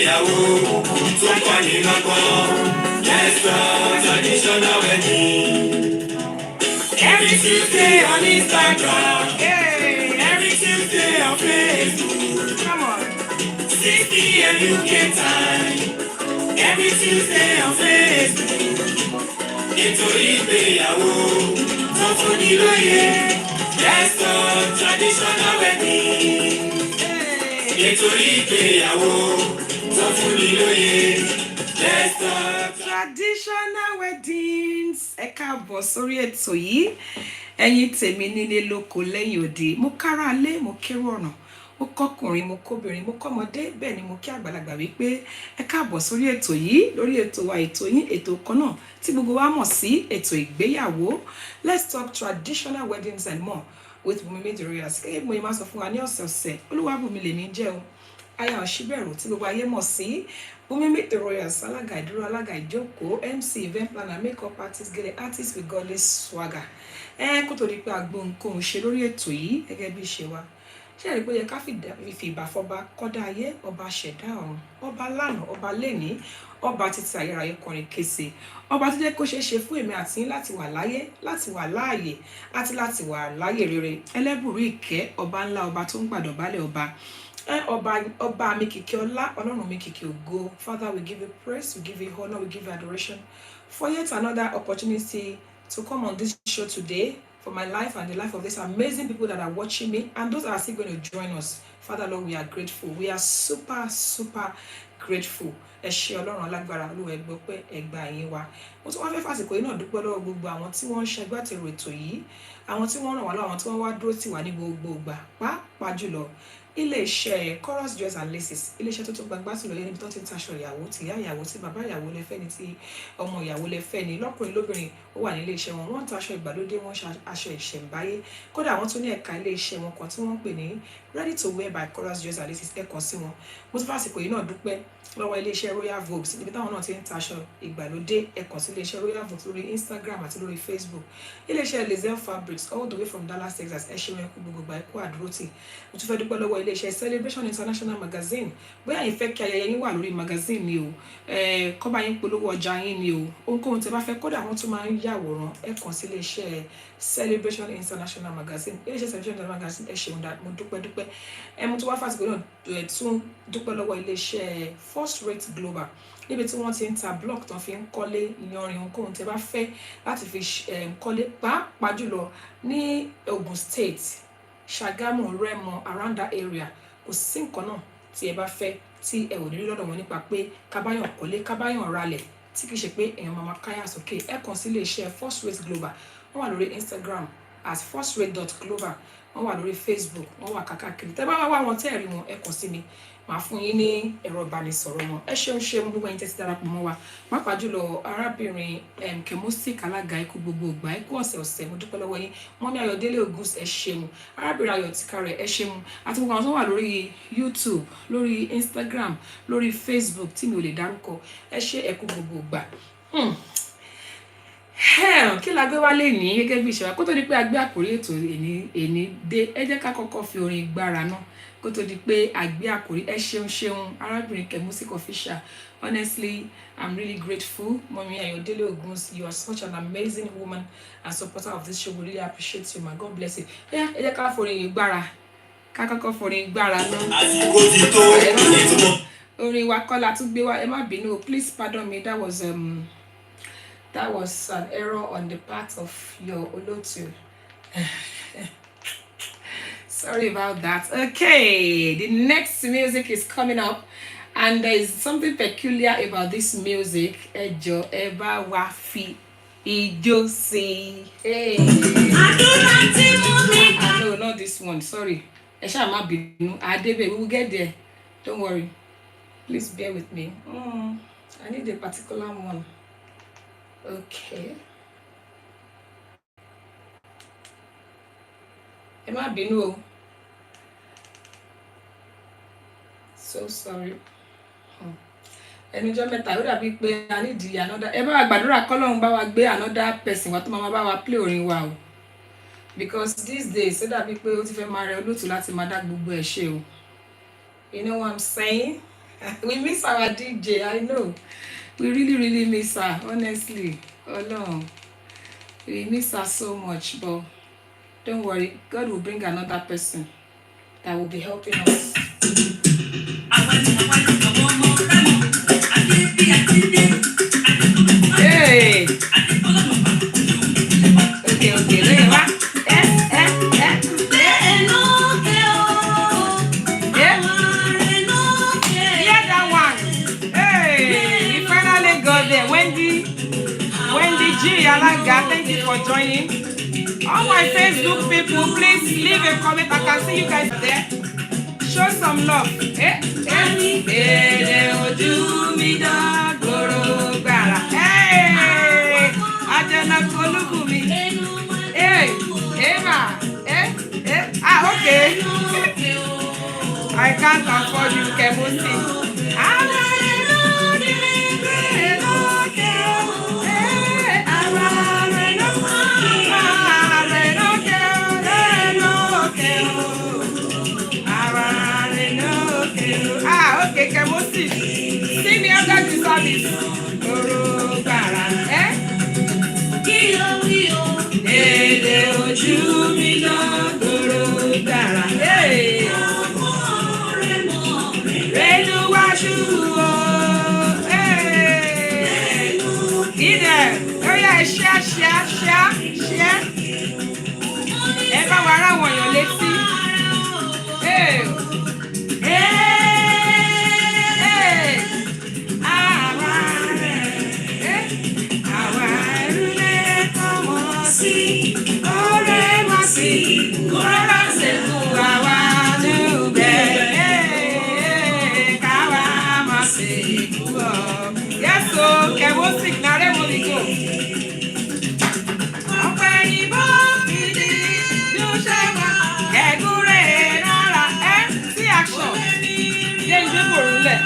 Igbeyawo tó kọ́ni lọ́gbọ́n. Let's talk traditional wedding. Every Tuesday on Instagram. Every Tuesday on Facebook. Come on. 6 p.m. UK time. Every Tuesday on Facebook. Eto Igbeyawo tó fúnni lóye. Let's talk traditional wedding. Eto Igbeyawo tó fúnni lóye. Let's talk traditional weddings. Ẹ káàbọ̀ sórí ètò yìí. Ẹ̀yin tèmi nílé lóko lẹ́yìn òde. Mo kára lé, mo kérò ọ̀nà. Mo kọ́kùnrin, mo kóbìnrin, mo kọ́mọdé, bẹ́ẹ̀ ni mo kí àgbàlagbà wípé ẹ káàbọ̀ sórí ètò yìí, lórí ètò wa ètò yín, ètò kan náà tí gbogbo wa mọ̀ sí ètò ìgbéyàwó. Let's talk traditional weddings and more with Bùnmi the Royals. Gẹ́gẹ́ bí mo máa sọ fún wa ní ọ̀sẹ̀ọ̀sẹ̀, Olúwabùnmi lèmi jẹ́ o. Aya Òṣìbẹ̀rù tí gbogbo ayé mọ̀ sí Bùnmi the Royals, alága ìdúró, alága ìjókòó, MC, event planner, makeup artist, gẹ́lẹ́ artist with godly swagger. Kó tó di pé agbóhunkóhun ṣe lórí ètò yìí gẹ́gẹ́ bí ṣe wa. Ṣé rí pé yẹ ká fi ìbà fọba kọ́dá ayé, ọba ṣẹ̀dá ọ̀run, ọba lánàá, ọba lẹ́ni, ọba títí ayérayé kọrin kése, ọba tó jẹ́ kó ṣeé ṣe fún èmi àti yín láti wà láyé, láti wà láàyè, àti láti wà láyè rere. Ẹlẹ́bùrú ìkẹ́, ọba ńlá, ọba tó ń gbàdọ̀bálẹ̀ ọba. Ọba mi kìkì ọlá, Ọlọ́run mi kìkì ògo. Father, we give you praise, we give you honor, we give you adoration for yet another opportunity to come on this show today. For my life and the life of these amazing people that are watching me and those that are still going to join us. Father Lord, we are grateful. We are super grateful. Ẹ ṣé Ọlọ́run alágbára, Olúwa ẹ gbọ́ pé ẹ gbà yín wa. Mo tún wá fẹ́ fàsìkò yìí náà dúpẹ́ lọ́wọ́ gbogbo àwọn tí wọ́n ń ṣe agbátẹrù ètò yìí, àwọn tí wọ́n ràn wá lọ́wọ́, àwọn tí wọ́n wá dúró tì wá ní gbogbo ìgbà, pàápàá jùlọ ilé-iṣẹ́ Chorus Jewels and Laces, ilé-iṣẹ́ tó gbangba sí lóye níbi tó ti ń taṣọ ìyàwó, tìyá ìyàwó, tí bàbá ìyàwó lè fẹ́ ni, tí ọmọ ìyàwó lè fẹ́ ni, lọ́kùnrin lóbìnrin ó wà ní ilé-iṣẹ́ wọn. Wọ́n ń taṣọ ìgbàlódé, wọ́n ṣe aṣọ ìṣẹ̀ǹbáyé, kódà wọ́n tún ní ẹ̀ka ilé-iṣẹ́ wọn kan tí wọ́n ń pè ní Ready to Wear by Chorus Jewels and Laces. Ẹ kàn sí wọn. Mo tún fàsìkò yìí náà dúpẹ́ lọ́wọ́ ilé-iṣẹ́ Royal Vows níbi táwọn náà ti ń taṣọ ìgbàlódé. Ẹ kàn sí ilé-iṣẹ́ Royal Vows lórí Instagram àti lórí Facebook. Ilé-iṣẹ́ Lazel Fabrics all the way from Dallas, Texas. Ẹ ṣé wọn kú gbogbo ẹ kú àdúrótì. Mo tún fẹ́ dúpẹ́ lọ́wọ́ ilé-iṣẹ́ Celebration International Magazine. Bóyá yín fẹ́ kí ayẹyẹ yín wà lórí magazine ni o, kọ́ bá yín polówó ọjà yín ni o, ohunkóhun tẹ́ bá fẹ́, kódà wọ́n tún máa ń yàwòrán. Ẹ kàn sí ilé-iṣẹ́ Celebration International Magazine. Ilé-iṣẹ́ Celebration International Magazine, ẹ ṣeun dá, mo dúpẹ́. Mo tún wá fàsìkò náà tún dúpẹ́ lọ́wọ́ ilé-iṣẹ́ First Rate Global níbi tí wọ́n ti ń ta block tán fi ń kọ́lé, yanrìn, ohunkóhun tẹ́ bá fẹ́ láti fi kọ́lé, pàápàá jùlọ ní Ogun State, Ṣàgámù, Rẹ́mọ, around that area. Kò sí nǹkan náà tí ẹ bá fẹ́ tí ẹ ò ní rí lọ́dọ̀ wọn nípa pé kábáyàn kọ́lé, kábáyàn ralẹ̀, tí kìí ṣe pé èèyàn máa káyà sókè. Ẹ kàn sí ilé-iṣẹ́ First Rate Global. Wọ́n wà lórí Instagram as firstrate.global. Wọ́n wà lórí Facebook, wọ́n wà káàkiri. Tẹ́ bá wá wọn tẹ́ rí wọn, ẹ kàn sí mi. Màá fún yín ní ẹ̀rọ ìbánisọ̀rọ̀ wọn. Ẹ ṣeun gbogbo ẹ̀yin tẹ́ ti darapọ̀ mọ́ wa. Pàápàá jùlọ arábìnrin Kemusik alága ikú gbogbo ìgbà, ikú ọ̀sẹ̀ọ̀sẹ̀, mo dúpẹ́ lọ́wọ́ yín. Mọ́mí Ayọ̀délé Ògúns, ẹ ṣeun. Arábìnrin Ayọ̀ Tìkárẹ̀, ẹ ṣeun. Àti gbogbo àwọn tó wà lórí YouTube, lórí Instagram, lórí Facebook tí mi ò lè dárúkọ. Ẹ ṣé ẹ kú gbogbo ìgbà. Kí la gbé wá lénìí gẹ́gẹ́ bí ìṣẹ̀wá kó tó di pé a gbé àkórí ètò èní dé. Ẹ jẹ́ ká kọ́kọ́ fi orin gbára náà kó tó di pé a gbé àkórí. Ẹ ṣeun arábìnrin Kemusik official. Honestly, I'm really grateful. Mommy Ayọ̀délé Ògúns, you are such an amazing woman and supporter of this show. We really appreciate you, man. God bless you. Ẹ jẹ́ ká forin gbára. Ká kọ́kọ́ forin gbára náà. àsìkò ti tó. Orin wa kọ́ la tún gbé wá. Ẹ má bínú. Please pardon me. That was an error on the part of your Olotu. Sorry about that. Okay, the next music is coming up, and there is something peculiar about this music. Ejo eba wafi ijo si. Hey. No, not this one. Sorry. Esha ma binu. Adebe, we will get there. Don't worry. Please bear with me. I need a particular one. Okay. Ẹ má bínú o. So sorry. Ẹnujọ́ mẹ́ta ó dàbí pé I need another. Ẹ bá wa gbàdúrà k'Ọlọ́run bá wa gbé another person wá tó máa bá wa play orin wa o. Because these days ó dàbí pé ó ti fẹ́ máa rẹ olóòtú láti máa dá gbogbo ẹ̀ ṣe o. You know what I'm saying? We miss our DJ, I know. We really, really miss her, honestly. Oh no. We miss her so much, but don't worry, God will bring another person that will be helping us. Hey! Okay, okay, look at that. Yeah, that one. Hey! We finally got there. Wendy G. Alaga, thank you for joining. All my Facebook people, please leave a comment. I can see you guys there. Show some love. Hey! Ajana Kolukumi. Hey! Eva! Okay. I can't afford you, Kemusi. Okay, Kemusi. Sing me after the service. Èdè ojú mi lọ́gọ́rọ̀ dára. Rẹ́nu wá ṣùgbọ́. Ìdẹ̀ ó yẹ ṣíá. Ẹ bá wa rá àwọn èèyàn létí. Yes, so can we sing now? Let me go. See action. Then we go roulette.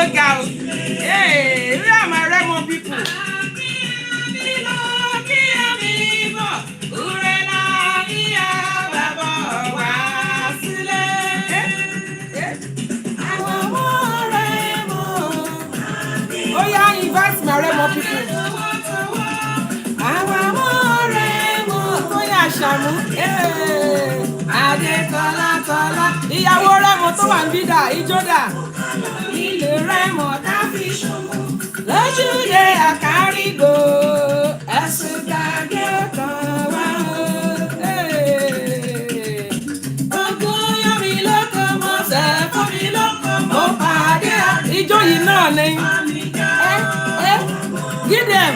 Hey, where are my Remo people? Oh yeah, invite my Remo people. Oh yeah, Shamu. Adetola. Ìyàwó Remo tó wà níbí dà, ijó dà. Ilé Remo tá fi ṣòwò. Lójúde àkárígò. Ẹ̀sùn gbàgbé kan wá. Ogun yọ mi lóko, mo sẹ̀ fún mi lóko, mo pàdé. Ijó yìí náà ni. Give them.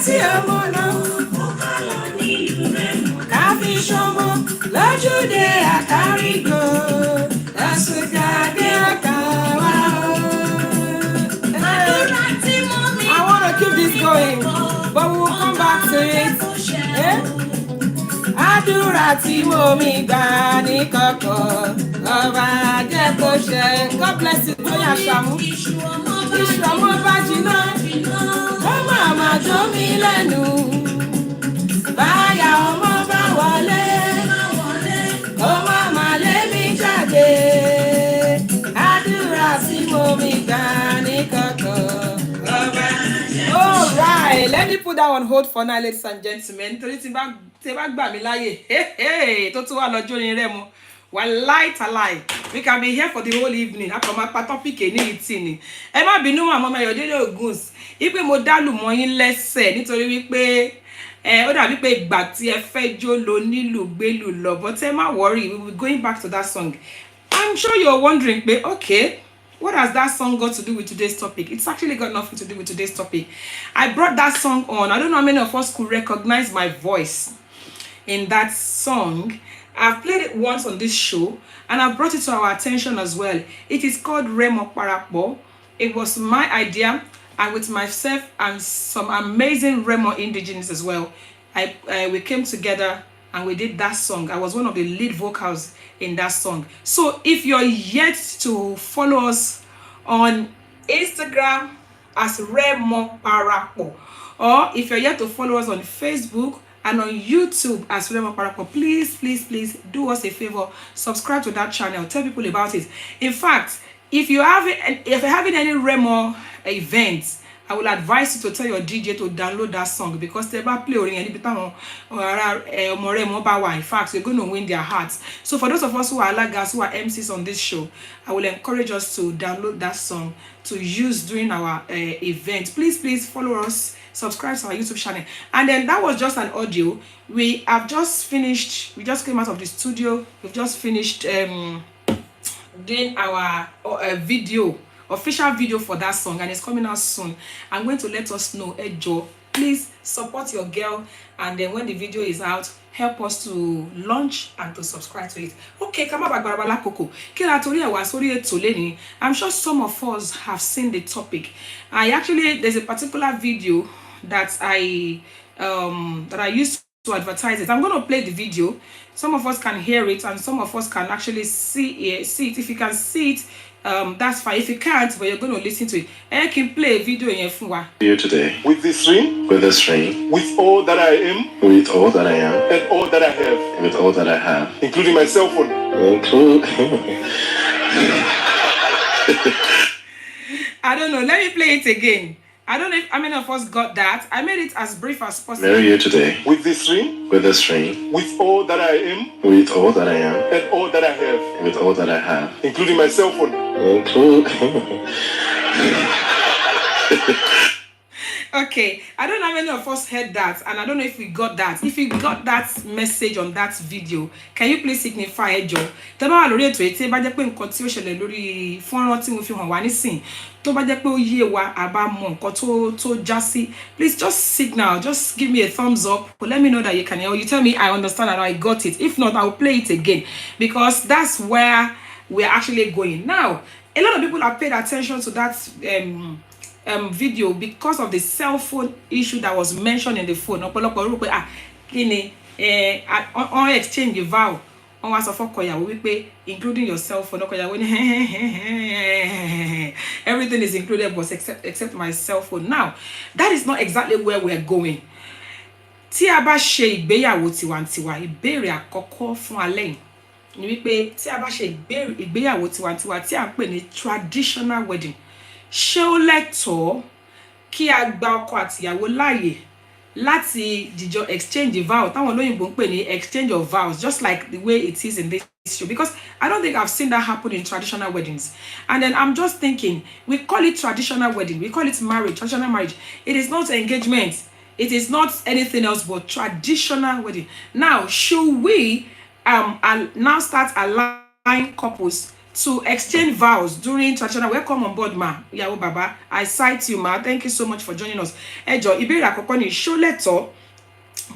Tí ọmọ náà káfí ṣọmọ lójúde àkárígò ẹ̀sùn jáde àkàwá. I want to keep this going, but we will come back to it. Àdúrà tí mo mi gbà ní kọ̀kọ̀ ọba jẹ́ kó ṣẹ. God bless you, Tóyà Ṣàmú. Iṣu ọmọ bá jiná. Ó máa jó mi lẹ́nu. Báyà ọmọ bá wọlé. Ó máa lé mi jáde. Àdúrà tí mo mi gbà ní kọ̀kọ̀ ọba. All right, let me put that on hold for now, ladies and gentlemen. Torí tí bá gbà mí láyè. Tó tún wà lọ́jọ́ ní Rẹ́mọ. Wàláì tàláì, we can be here for the whole evening. Akọ̀ máa pa tọ́pìkì ní ìtì ni. Ẹ má bínú àmọ́ Ayọ̀délé Ògúns. Ipe mo dálù mọ́ yín lẹ́sẹ̀ nítorí wípé ó dàbí pé ìgbà tí ẹ fẹ́ jó lo nílù gbélù lọ. But ẹ má worry, we will be going back to that song. I'm sure you're wondering pé okay, what has that song got to do with today's topic? It's actually got nothing to do with today's topic. I brought that song on. I don't know how many of us could recognize my voice. in that song. I've played it once on this show and I've brought it to our attention as well. It is called Remo Parapo. It was my idea, and with myself and some amazing Remo indigenes as well. We came together and we did that song. I was one of the lead vocals in that song. So if you're yet to follow us on Instagram as Remo Parapo, or if you're yet to follow us on Facebook and on YouTube as Remo Parapo, please do us a favor, subscribe to that channel, tell people about it. In fact, if you're having any Remo events, I will advise you to tell your DJ to download that song, because they play in fact, you're going to win their hearts. So for those of us who are laggers, who are MCs on this show, I will encourage us to download that song to use during our event. Please follow us, subscribe to our YouTube channel. And then that was just an audio. We just came out of the studio. We've just finished doing our official video for that song, and it's coming out soon. I'm going to let us know, Joe, please support your girl, and then when the video is out, help us to launch and to subscribe to it. Okay, come on, Barabala Coco. I'm sure some of us have seen the topic. There's a particular video that I used to advertise it. I'm going to play the video. Some of us can hear it, and some of us can actually see it. If you can see it, that's fine. If you can't, but you're going to listen to it, I can play a video in your phone. Here today, with this ring, with all that I am, with all that I am, and all that I have, and with all that I have, including my cell phone. I don't know. Let me play it again. I don't know if how many of us got that. I made it as brief as possible. Marry you today, with this ring, with all that I am, with all that I am, and all that I have, and with all that I have, including my cell phone. Okay, I don't know how many of us heard that, and I don't know if we got that. If you got that message on that video, can you please signify it, Joe? Tẹ́bá wà lórí ètò ètè bá jẹ́ pé nǹkan tí ó ṣẹlẹ̀ lórí fọ́nrán tí mo fi hàn wá nísìn tó bá jẹ́ pé ó yé wa àbá mọ̀ nǹkan tó já sí, please just signal, just give me a thumbs up, but let me know that you can hear. You tell me I understand and I got it. If not, I'll play it again, because that's where we're actually going. Now, a lot of people have paid attention to that video because of the cell phone issue that was mentioned in the phone. On exchange the vow on was of including your cell phone. Everything is included but except my cell phone. Now, that is not exactly where we're going. Tí a bá ṣe ìgbéyàwó tiwantiwa, ìbéèrè àkọ́kọ́ fún alẹ́ ni wípé tí a bá ṣe ìgbéyàwó tiwantiwa tí a ń pè ní traditional wedding, ṣé ó lẹ́tọ̀ọ́ kí a gba ọkọ àtìyàwó láàyè láti dìjọ exchange vow táwọn olóyìnbó ń pè ní exchange of vows, just like the way it is in this show? Because I don't think I've seen that happen in traditional weddings. And then I'm just thinking, we call it traditional wedding, we call it marriage, traditional marriage. It is not engagement, it is not anything else but traditional wedding. Now, should we now start allowing couples to exchange vows during traditional? Welcome on board, ma. Ìyàwó baba, I cite you, ma. Thank you so much for joining us. Ẹ jọ̀ọ́, ìbéèrè àkọ́kọ́ ni, ṣó lẹ́tọ̀ọ́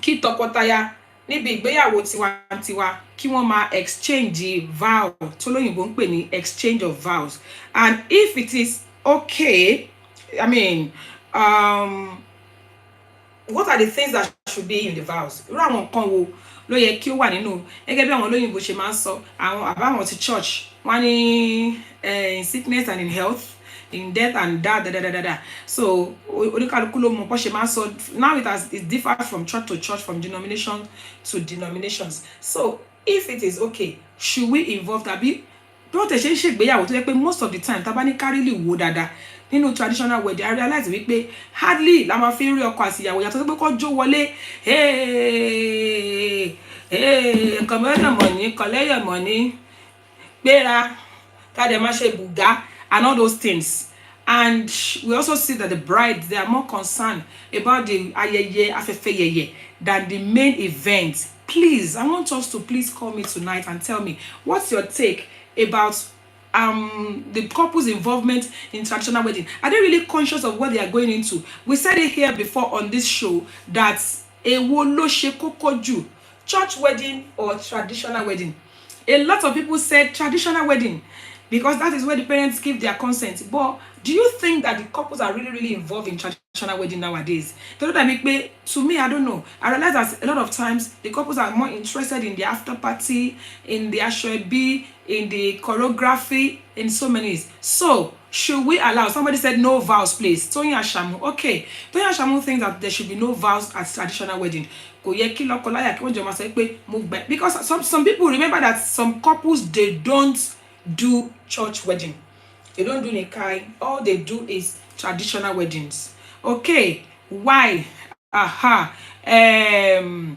kí tọkọtaya níbi ìgbéyàwó tiwantiwa kí wọ́n máa exchange vow tó lóyìnbó ń pè ní exchange of vows? And if it is okay, I mean, what are the things that should be in the vows? Irú àwọn nǹkan wo ló yẹ kí ó wà nínú, gẹ́gẹ́ bí àwọn olóyìnbó ṣe máa ń sọ, àwọn àbáwọn ti church wọ́n ní in sickness and in health, in death and da. So oníkálukú ló mọ bó ṣe máa ń sọ. Now it differs from church to church, from denomination to denominations. So if it is okay, should we involve that? Bí wọ́n tẹ̀ ṣe ń ṣègbéyàwó tó yẹ pé most of the time tá bá ní kárílì wò dáadáa nínú traditional wedding, I realize wípé hardly la máa fi rí ọkọ àti ìyàwó yàtọ̀ pé kó jó wọlé nǹkan mẹ́rin mọ̀ ní kọ́lẹ́yẹ̀ mọ̀ ní gbéra káde má ṣe bùgá and all those things. And we also see that the brides, they are more concerned about the ayẹyẹ afẹ́fẹ́ yẹyẹ than the main event. Please, I want us to please call me tonight and tell me what's your take about the couple's involvement in traditional wedding. Are they really conscious of what they are going into? We said it here before on this show that èwo ló ṣe kókó jù church wedding or traditional wedding? A lot of people said traditional wedding because that is where the parents give their consent. But do you think that the couples are really involved in traditional wedding nowadays? To me, I don't know. I realize that a lot of times the couples are more interested in the after party, in the ashwebi, in the choreography, in so many. So should we allow? Somebody said no vows, please. Toyin Ashamu. Okay. Toyin Ashamu thinks that there should be no vows at traditional wedding. Because some people remember that some couples, they don't do church wedding. They don't do nekai. All they do is traditional weddings. Okay. Why? Aha. Tonya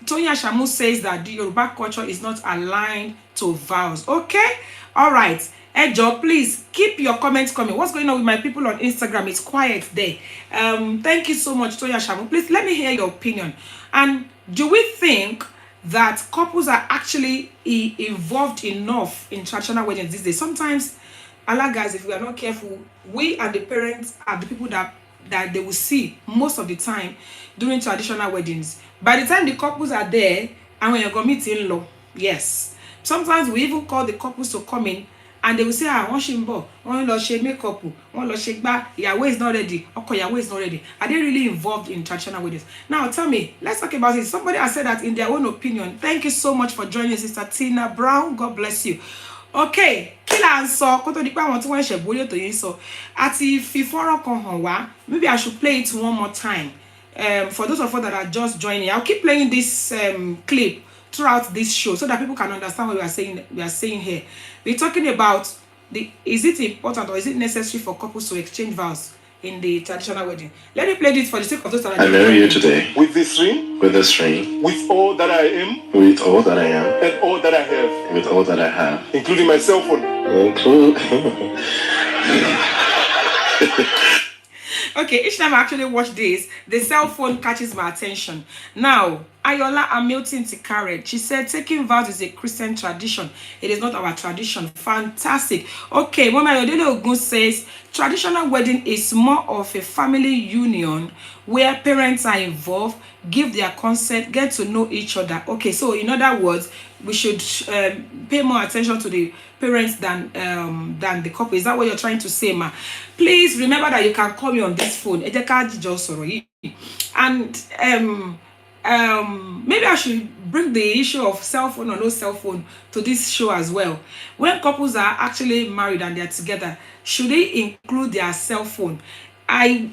Shamu says that the Yoruba culture is not aligned to vows. Okay. All right. Ejo, please keep your comments coming. What's going on with my people on Instagram? It's quiet there. Thank you so much, Tonya Shamu. Please let me hear your opinion. And do we think that couples are actually involved enough in traditional weddings these days? Sometimes, Allah guys, if we are not careful, we and the parents are the people that they will see most of the time during traditional weddings. By the time the couples are there, and when you're going to meet in-law, yes. Sometimes we even call the couples to come in, and they will say, one shimbo, one lo she makeup, one lo she ba, Yahweh is not ready, okay, Yahweh is not ready. Are they really involved in traditional weddings? Now tell me, let's talk about it. Somebody has said that in their own opinion. Thank you so much for joining, Sister Tina Brown. God bless you. Okay, kila answer. Koto di pa àwọn tí wọ́n ṣe boyo to yin so. Àti fi fọ́nrán kan hàn wá. Maybe I should play it one more time. For those of us that are just joining, I'll keep playing this clip throughout this show so that people can understand what we are saying here. We're talking about is it important or is it necessary for couples to exchange vows in the traditional wedding? Let me play this for the sake of those that are I marry you today. With this ring. With this ring. With all that I am. With all that I am. And all that I have. With all that I have. Including my cell phone. Okay, each time I actually watch this, the cell phone catches my attention. Now, Ayola Hamilton Tikaret, she said, taking vows is a Christian tradition. It is not our tradition. Fantastic. Okay, Mama Yodele Ogun says, traditional wedding is more of a family union where parents are involved, give their consent, get to know each other. Okay, so in other words, we should pay more attention to the parents than the couple. Is that what you're trying to say, ma? Please remember that you can call me on this phone. And maybe I should bring the issue of cell phone or no cell phone to this show as well. When couples are actually married and they're together, should they include their cell phone? I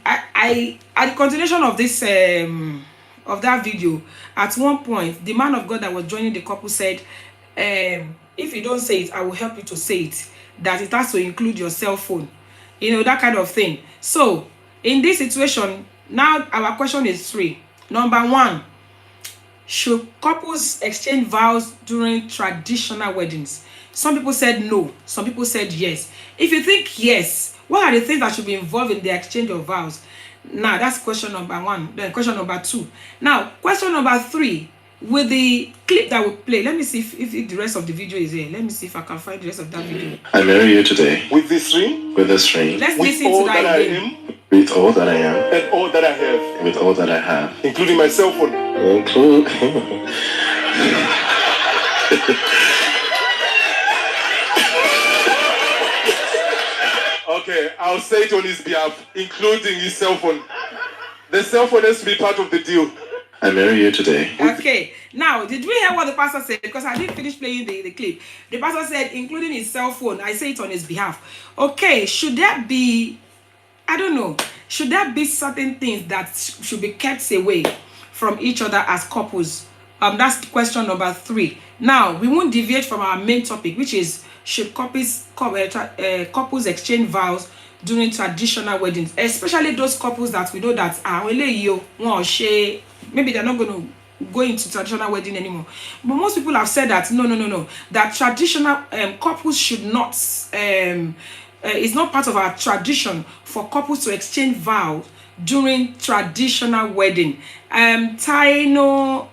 at the continuation of this of that video, at one point, the man of God that was joining the couple said, if you don't say it, I will help you to say it, that it has to include your cell phone, that kind of thing. So in this situation, now our question is 3. Number 1, should couples exchange vows during traditional weddings? Some people said no, some people said yes. If you think yes, what are the things that should be involved in the exchange of vows? Now, that's question number 1. Then question number 2. Now, question number 3, with the clip that we play, let me see if the rest of the video is here. Let me see if I can find the rest of that video. I marry you today. With this ring. With this ring. Let's with listen all to that that again. I am. With all that I am. And all that I have. With all that I have. Including my cell phone. Okay, I'll say it on his behalf, including his cell phone. The cell phone has to be part of the deal. I marry you today. Okay, now, did we hear what the pastor said? Because I didn't finish playing the clip. The pastor said, including his cell phone. I say it on his behalf. Okay, should there be, I don't know, should there be certain things that should be kept away from each other as couples? That's question number 3. Now, we won't deviate from our main topic, which is, should couples exchange vows during traditional weddings, especially those couples that we know that maybe they're not going to go into traditional wedding anymore. But most people have said that no, that traditional couples should not, it's not part of our tradition for couples to exchange vows during traditional wedding. Tino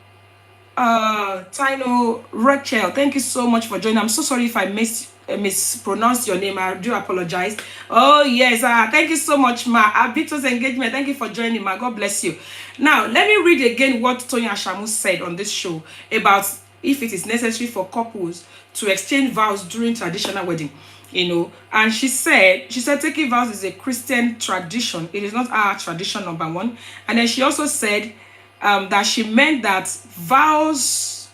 Rachel, thank you so much for joining. I'm so sorry if I missed mispronounced your name. I do apologize. Oh, yes. Thank you so much, Ma. Victor's engagement. Thank you for joining, Ma. God bless you. Now, let me read again what Toyin Ashamu said on this show about if it is necessary for couples to exchange vows during traditional wedding. And she said taking vows is a Christian tradition. It is not our tradition, number one. And then she also said that she meant that vows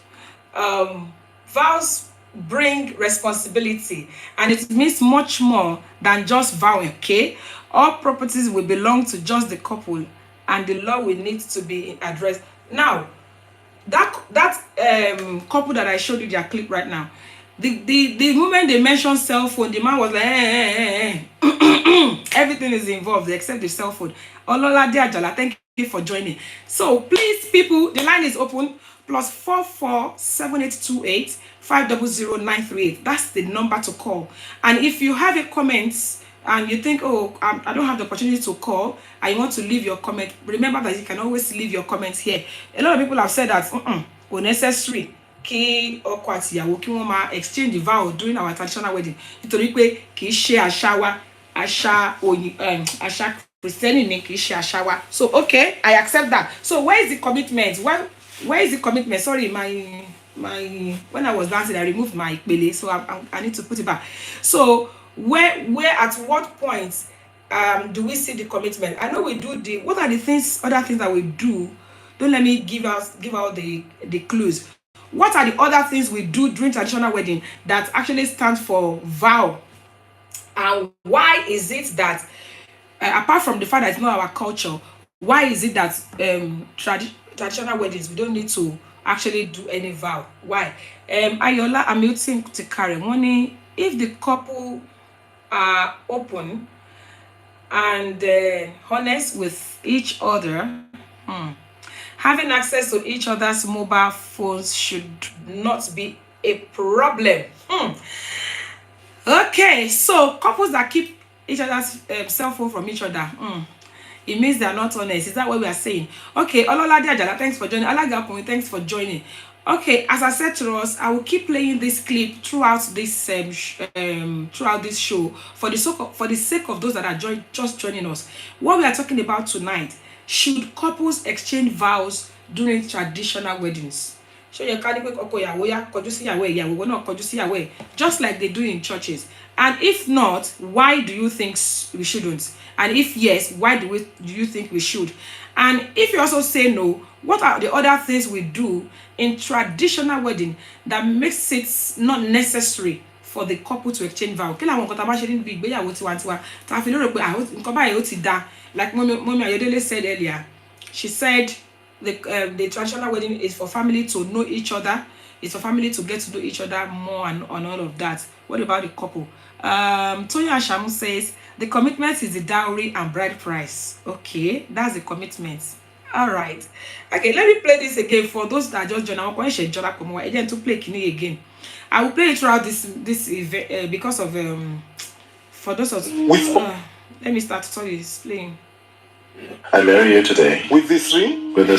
bring responsibility, and it means much more than just vowing. Okay, all properties will belong to just the couple, and the law will need to be addressed. Now, that couple that I showed you their clip right now, the moment they mentioned cell phone, the man was like, everything is involved except the cell phone. Ololade Ajala, thank you for joining. So please, people, the line is open. +44 7828 500938. That's the number to call. And if you have a comment and you think, oh, I don't have the opportunity to call, and you want to leave your comment, remember that you can always leave your comments here. A lot of people have said that unnecessary kí ọkọ àti ìyàwó kí wọ́n máa exchange the vow during our traditional wedding, nítorí pé kì í ṣe àṣà wa, àṣà Christianity ni kì í ṣe àṣà wa. So okay, I accept that. So where is the commitment? Where is the commitment? Sorry, my when I was dancing, I removed my pele, so I need to put it back. So where at what point do we see the commitment? I know we do what are the other things that we do? Don't let me give out the clues. What are the other things we do during traditional wedding that actually stands for vow? And why is it that apart from the fact that it's not our culture, why is it that traditional weddings we don't need to actually do any vow? Why? Ayola Hamilton Tikare money, if the couple are open and honest with each other, having access to each other's mobile phones should not be a problem. Okay, so couples that keep each other's cell phone from each other, it means they're not honest. Is that what we are saying? Okay, Ololade Ajala, thanks for joining. Alagapumi, thanks for joining. Okay, as I said to us, I will keep playing this clip throughout this show for the sake of those that are just joining us. What we are talking about tonight: should couples exchange vows during traditional weddings? Just like they do in churches. And if not, why do you think we shouldn't? And if yes, why do you think we should? And if you also say no, what are the other things we do in traditional wedding that makes it not necessary for the couple to exchange vow? Like Mommy Ayodele said earlier, she said the traditional wedding is for family to know each other. It's for family to get to know each other more and all of that. What about the couple? Toyin Ashamu says the commitment is the dowry and bride price. Okay, that's the commitment. All right. Okay, let me play this again for those that just joined. I'm going to play Kini again. I will play it throughout this event because of for those of let me start. Sorry, it's playing. I marry you today. With this ring, with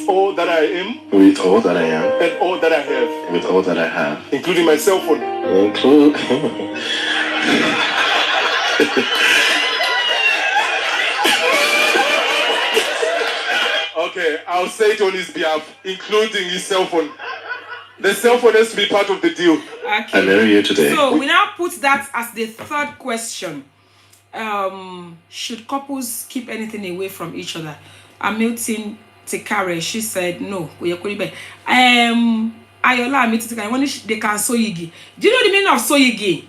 all that I am, with all that I am, and all that I have, with all that I have, including my cell phone. Okay, I'll say it on his behalf, including his cell phone. The cell phone has to be part of the deal. Okay. I marry you today. So we now put that as the third question. Should couples keep anything away from each other? Hamilton Tikare, she said no. Ayola Hamilton Tikare, they can soyigi. Do you know the meaning of soyigi?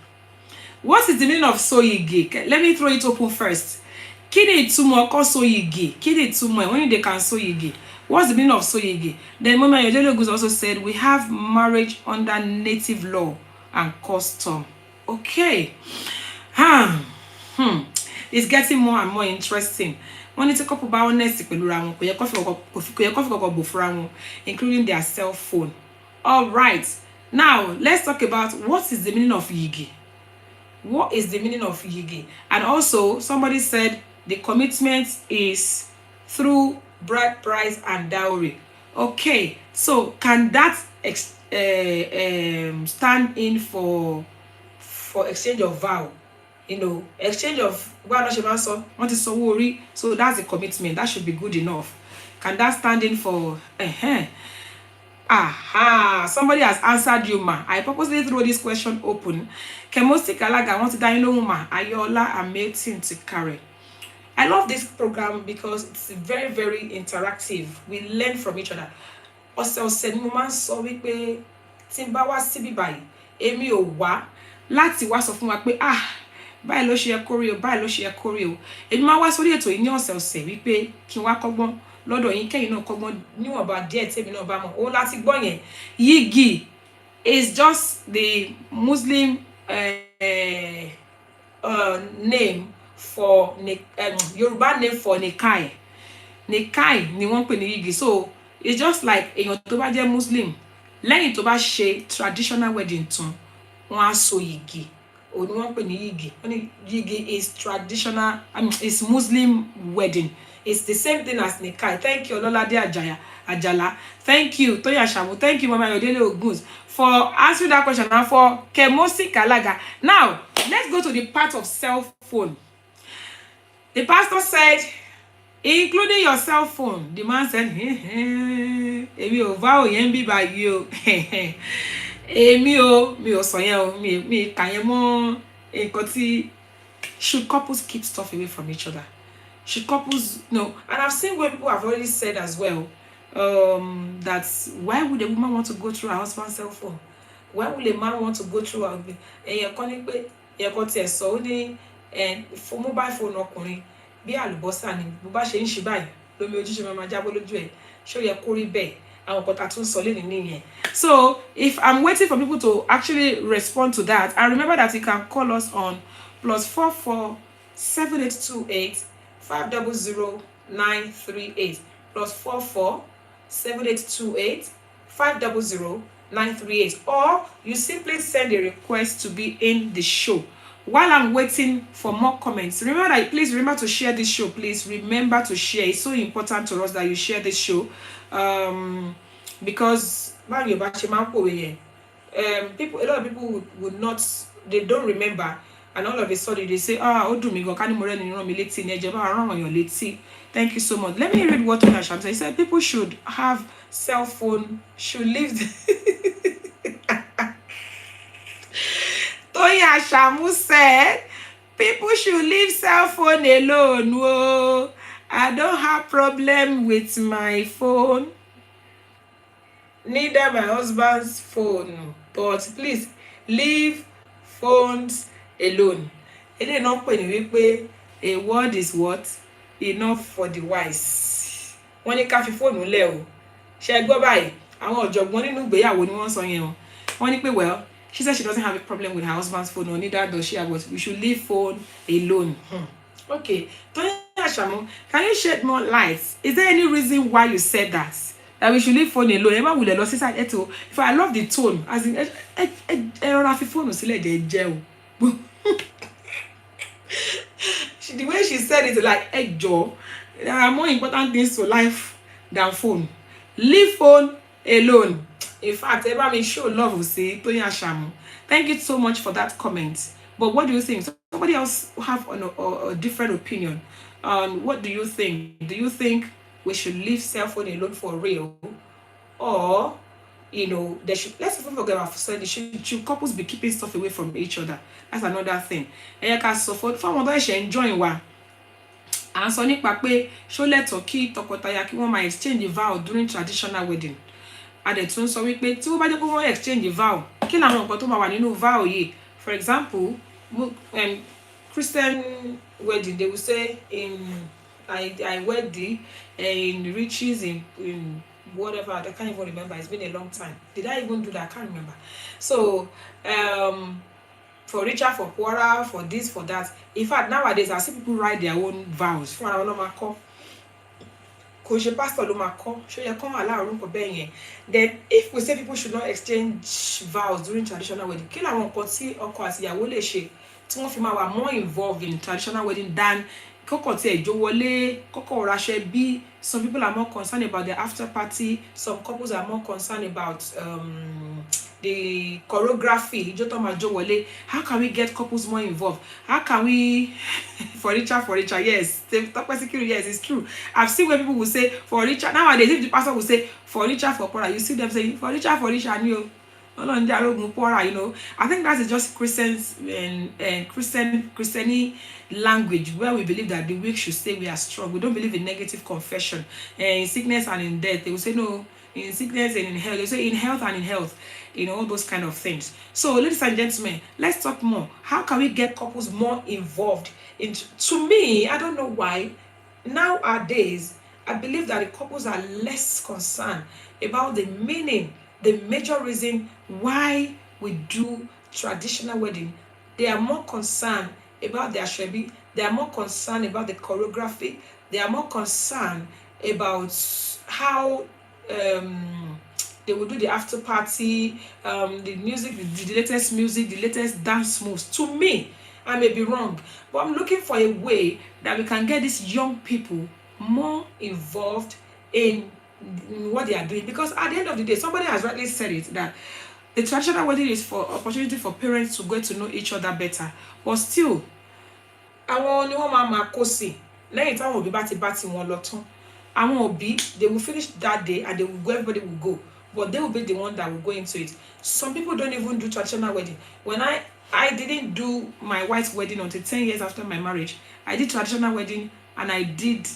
What is the meaning of soyigi? Let me throw it open first. Kini itumo ko soyigi. Kini itumo when they can soyigi. What's the meaning of soyigi? Then Mama Ayodele also said we have marriage under native law and custom. Okay. It's getting more and more interesting. When it's a couple about honest, including their cell phone. All right. Now let's talk about what is the meaning of yigi. What is the meaning of yigi? And also, somebody said the commitment is through bride price and dowry. Okay, so can that stand in for for exchange of vow. Exchange of want to so that's a commitment. That should be good enough. Can that stand in for somebody has answered you, ma. I purposely throw this question open. Kemosi Kalaga want to die no ma. Ayola amazing to carry. I love this program because it's very, very interactive. We learn from each other. Ọ̀sẹ̀ ni mo máa ń sọ wípé tí n bá wá síbí báyìí, èmi ò wá láti wá sọ fún wa pé báyìí ló ṣe yẹ kó rí o, báyìí ló ṣe yẹ kó rí o. Èmi máa wá sórí ètò yìí ní ọ̀sẹ̀ wípé kí n wá kọ́gbọ́n lọ́dọ̀ yín, kẹ́yìn náà kọ́gbọ́n níwọ̀nba díẹ̀ tèmi náà bá mọ̀. Ó láti gbọ́ yẹn. Yigi is just the Muslim name for Yoruba name for Nikai. Nikai ni wọ́n pè ní Yigi. So it's just like èèyàn tó bá jẹ́ Muslim lẹ́yìn tó bá ṣe traditional wedding tán wọ́n á so Yigi. Òun ni wọ́n pè ní Yigi. Yigi is traditional, it's Muslim wedding. It's the same thing as Nikai. Thank you, Ololade Ajala. Thank you, Toya Shamu. Thank you, Mama Yodele Oguns, for answering that question and for Kemosi Kalaga. Now, let's go to the part of cell phone. The pastor said, including your cell phone. The man said, Emi o vow yen bi by you. Mi o so yen o, mi ka yen mo nkan tí. Should couples keep stuff away from each other? Should couples no? And I've seen where people have already said as well that why would a woman want to go through her husband's cell phone? Why would a man want to go through her? For mobile phone ọkùnrin bí àlùbọ́sà ni bó bá ṣe ń ṣe báyìí lómi ojúṣe máa jábọ́ lójú ẹ̀ ṣó yẹ kó rí bẹ́ẹ̀ àwọn kan tá tún sọ lẹ́nu nìyẹn. So if I'm waiting for people to actually respond to that, and remember that you can call us on +44 7828 500 938 +44 7828 500 938, or you simply send a request to be in the show. While I'm waiting for more comments, please remember to share this show. Please remember to share. It's so important to us that you share this show, because a lot of people would not, they don't remember, and all of a sudden they say, thank you so much. Let me read what Tonya Sham said. He said people should have cell phone, should leave Tonya Shamu said, people should leave cell phone alone. Whoa, I don't have problem with my phone, neither my husband's phone, but please leave phones alone. A word is what? Enough for the wise. Wọ́n ní ká fi fóònù lẹ̀ o. Ṣé gbọ́ báyìí? Àwọn ọ̀jọ̀gbọ́n nínú ìgbéyàwó ni wọ́n sọ yẹn o. Wọ́n ní pé well, she said she doesn't have a problem with her husband's phone, or neither does she, but we should leave phone alone. Okay. Tonya Shamu, can you shed more light? Is there any reason why you said that? That we should leave phone alone? Emma will lọ sísá Eto. If I love the tone, as in rọra fi phone sílẹ̀ jẹ́ o. The way she said it, like, hey Joe, there are more important things to life than phone. Leave phone alone. In fact, ever me show love will say Tonya Shamu. Thank you so much for that comment. But what do you think? Somebody else have a different opinion. What do you think? Do you think we should leave cell phone alone for real, or they should, let's even forget about society, should couples be keeping stuff away from each other? That's another thing. And you can suffer for one that enjoying one. And so nípa pé ṣó lẹ́tọ̀ọ́ kí tọkọtaya kí wọ́n máa exchange vow during traditional wedding. Adẹ̀ tún sọ wípé tí wọ́n bá jẹ́ pé wọ́n exchange vow, kí làwọn nǹkan tó máa wà nínú vow yìí? For example, Christian wedding, they will say I wed thee in riches, in whatever. I can't even remember. It's been a long time. Did I even do that? I can't remember. So for richer, for poorer, for this, for that. In fact, nowadays I see people write their own vows. Then if we say people should not exchange vows during traditional wedding, more involved in traditional wedding than some people are more concerned about the after party. Some couples are more concerned about the choreography, how can we get couples more involved? How can we for Richard, yes, yes, it's true. I've seen where people will say for Richard nowadays. If the pastor will say for Richard for Pora, you see them saying for Richard, and you. I think that is just Christians and Christian language where we believe that the weak should say we are strong. We don't believe in negative confession. In sickness and in death, they will say no. In sickness and in health, they say in health and in health. All those kind of things. So, ladies and gentlemen, let's talk more. How can we get couples more involved? To me, I don't know why. Nowadays, I believe that the couples are less concerned about the meaning, the major reason why we do traditional wedding. They are more concerned about their shebi. They are more concerned about the choreography. They are more concerned about how they will do the after party, the music, the latest music, the latest dance moves. To me, I may be wrong, but I'm looking for a way that we can get these young people more involved in what they are doing. Because at the end of the day, somebody has rightly said it, that the traditional wedding is for opportunity for parents to get to know each other better. But still, àwọn ni wọ́n máa kó sí lẹ́yìn táwọn òbí bá ti wọn lọ tán. Àwọn òbí, they will finish that day and they will go, everybody will go. But they will be the one that will go into it. Some people don't even do traditional wedding. When I didn't do my white wedding until 10 years after my marriage. I did traditional wedding and I did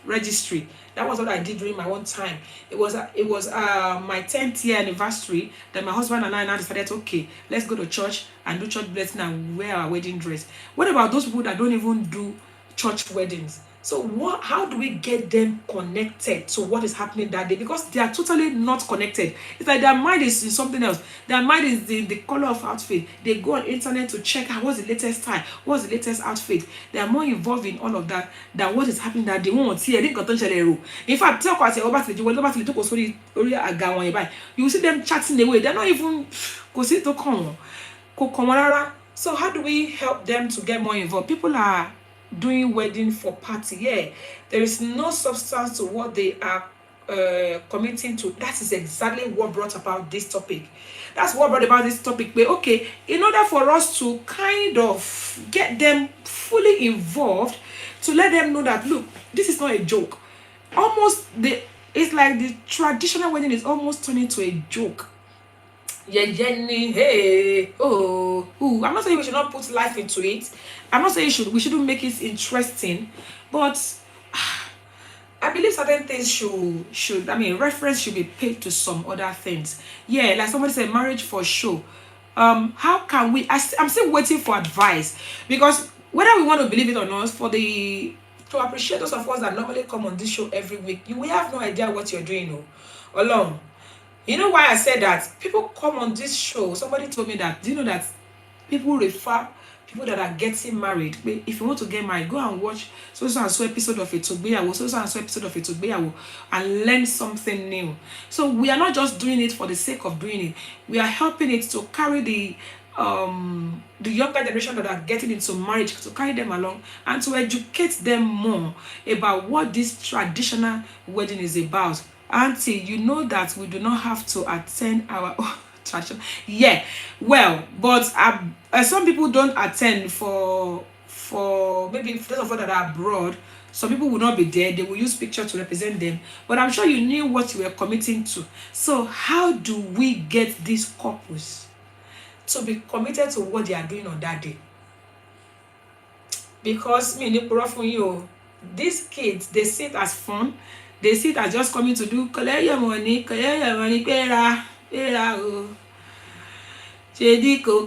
registry. That was what I did during my own time. It was my 10th year anniversary that my husband and I now decided, okay, let's go to church and do church blessing and wear our wedding dress. What about those people that don't even do church weddings? So how do we get them connected to what is happening that day? Because they are totally not connected. It's like their mind is in something else. Their mind is in the color of outfit. They go on internet to check out what's the latest style, what's the latest outfit. They are more involved in all of that than what is happening that they won't see. In fact, you see them chatting away. They're not even. So how do we help them to get more involved? People are doing wedding for party. Yeah, there is no substance to what they are committing to. That is exactly what brought about this topic. That's what brought about this topic. But okay, in order for us to kind of get them fully involved, to let them know that look, this is not a joke. It's like the traditional wedding is almost turning to a joke. Yeah, Jenny, hey, oh, ooh. I'm not saying we should not put life into it. I'm not saying we shouldn't make it interesting, but I believe certain things should reference should be paid to some other things. Yeah, like somebody said, marriage for show. How can we? I'm still waiting for advice, because whether we want to believe it or not, to appreciate those of us that normally come on this show every week, we have no idea what you're doing alone. You know why I said that? People come on this show. Somebody told me that. Do you know that people refer people that are getting married? If you want to get married, go and watch so and so episode of Eto Igbeyawo, so and so episode of Eto Igbeyawo, and learn something new. So we are not just doing it for the sake of doing it. We are helping it to carry the younger generation that are getting into marriage, to carry them along and to educate them more about what this traditional wedding is about. Auntie, you know that we do not have to attend our tradition. Yeah, well, but some people don't attend for maybe those of us that are abroad. Some people will not be there. They will use pictures to represent them. But I'm sure you knew what you were committing to. So how do we get these couples to be committed to what they are doing on that day? Because these kids, they see it as fun. They see it as just coming to do collect your money, pera,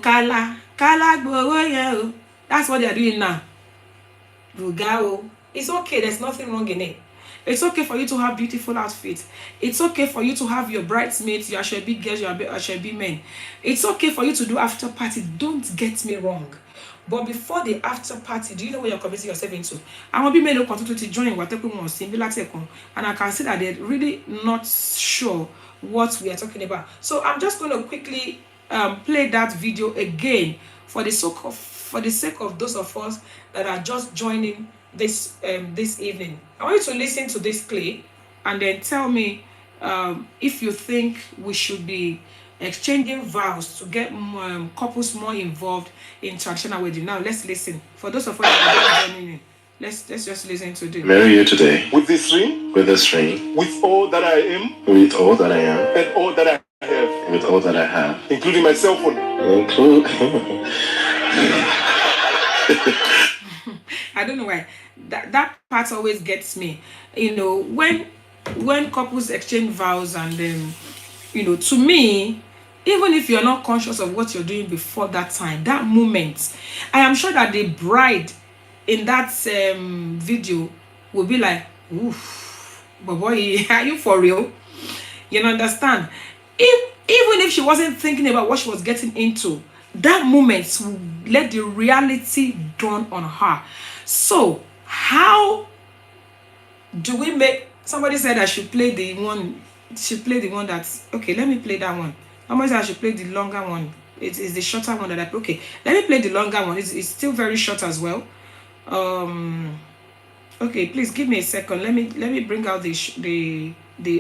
kala. That's what they are doing now. It's okay, there's nothing wrong in it. It's okay for you to have beautiful outfits. It's okay for you to have your bridesmaids, your ashebi girls, your ashebi men. It's okay for you to do after party. Don't get me wrong. But before the after party, do you know what you're committing yourself into? I want people to join and I can see that they're really not sure what we are talking about. So I'm just going to quickly play that video again for the sake of those of us that are just joining this evening. I want you to listen to this clip and then tell me if you think we should be exchanging vows to get couples more involved in traditional wedding. Now let's listen. For those of us that are joining in, let's just listen to this. Marry you today with this ring, with all that I am, with all that I am, and all that I have, with all that I have, including my cell phone. I don't know why that part always gets me. When couples exchange vows and to me, even if you're not conscious of what you're doing before that time, that moment, I am sure that the bride in that video will be like, oof, but boy, are you for real? You understand? Even if she wasn't thinking about what she was getting into, that moment will let the reality dawn on her. So, how do we make somebody said I should play the one? Should play the one that's okay. Let me play that one. Somebody said I should play the longer one. It is the shorter one that I play. Okay. Let me play the longer one. It's still very short as well. Okay, please give me a second. Let me bring out the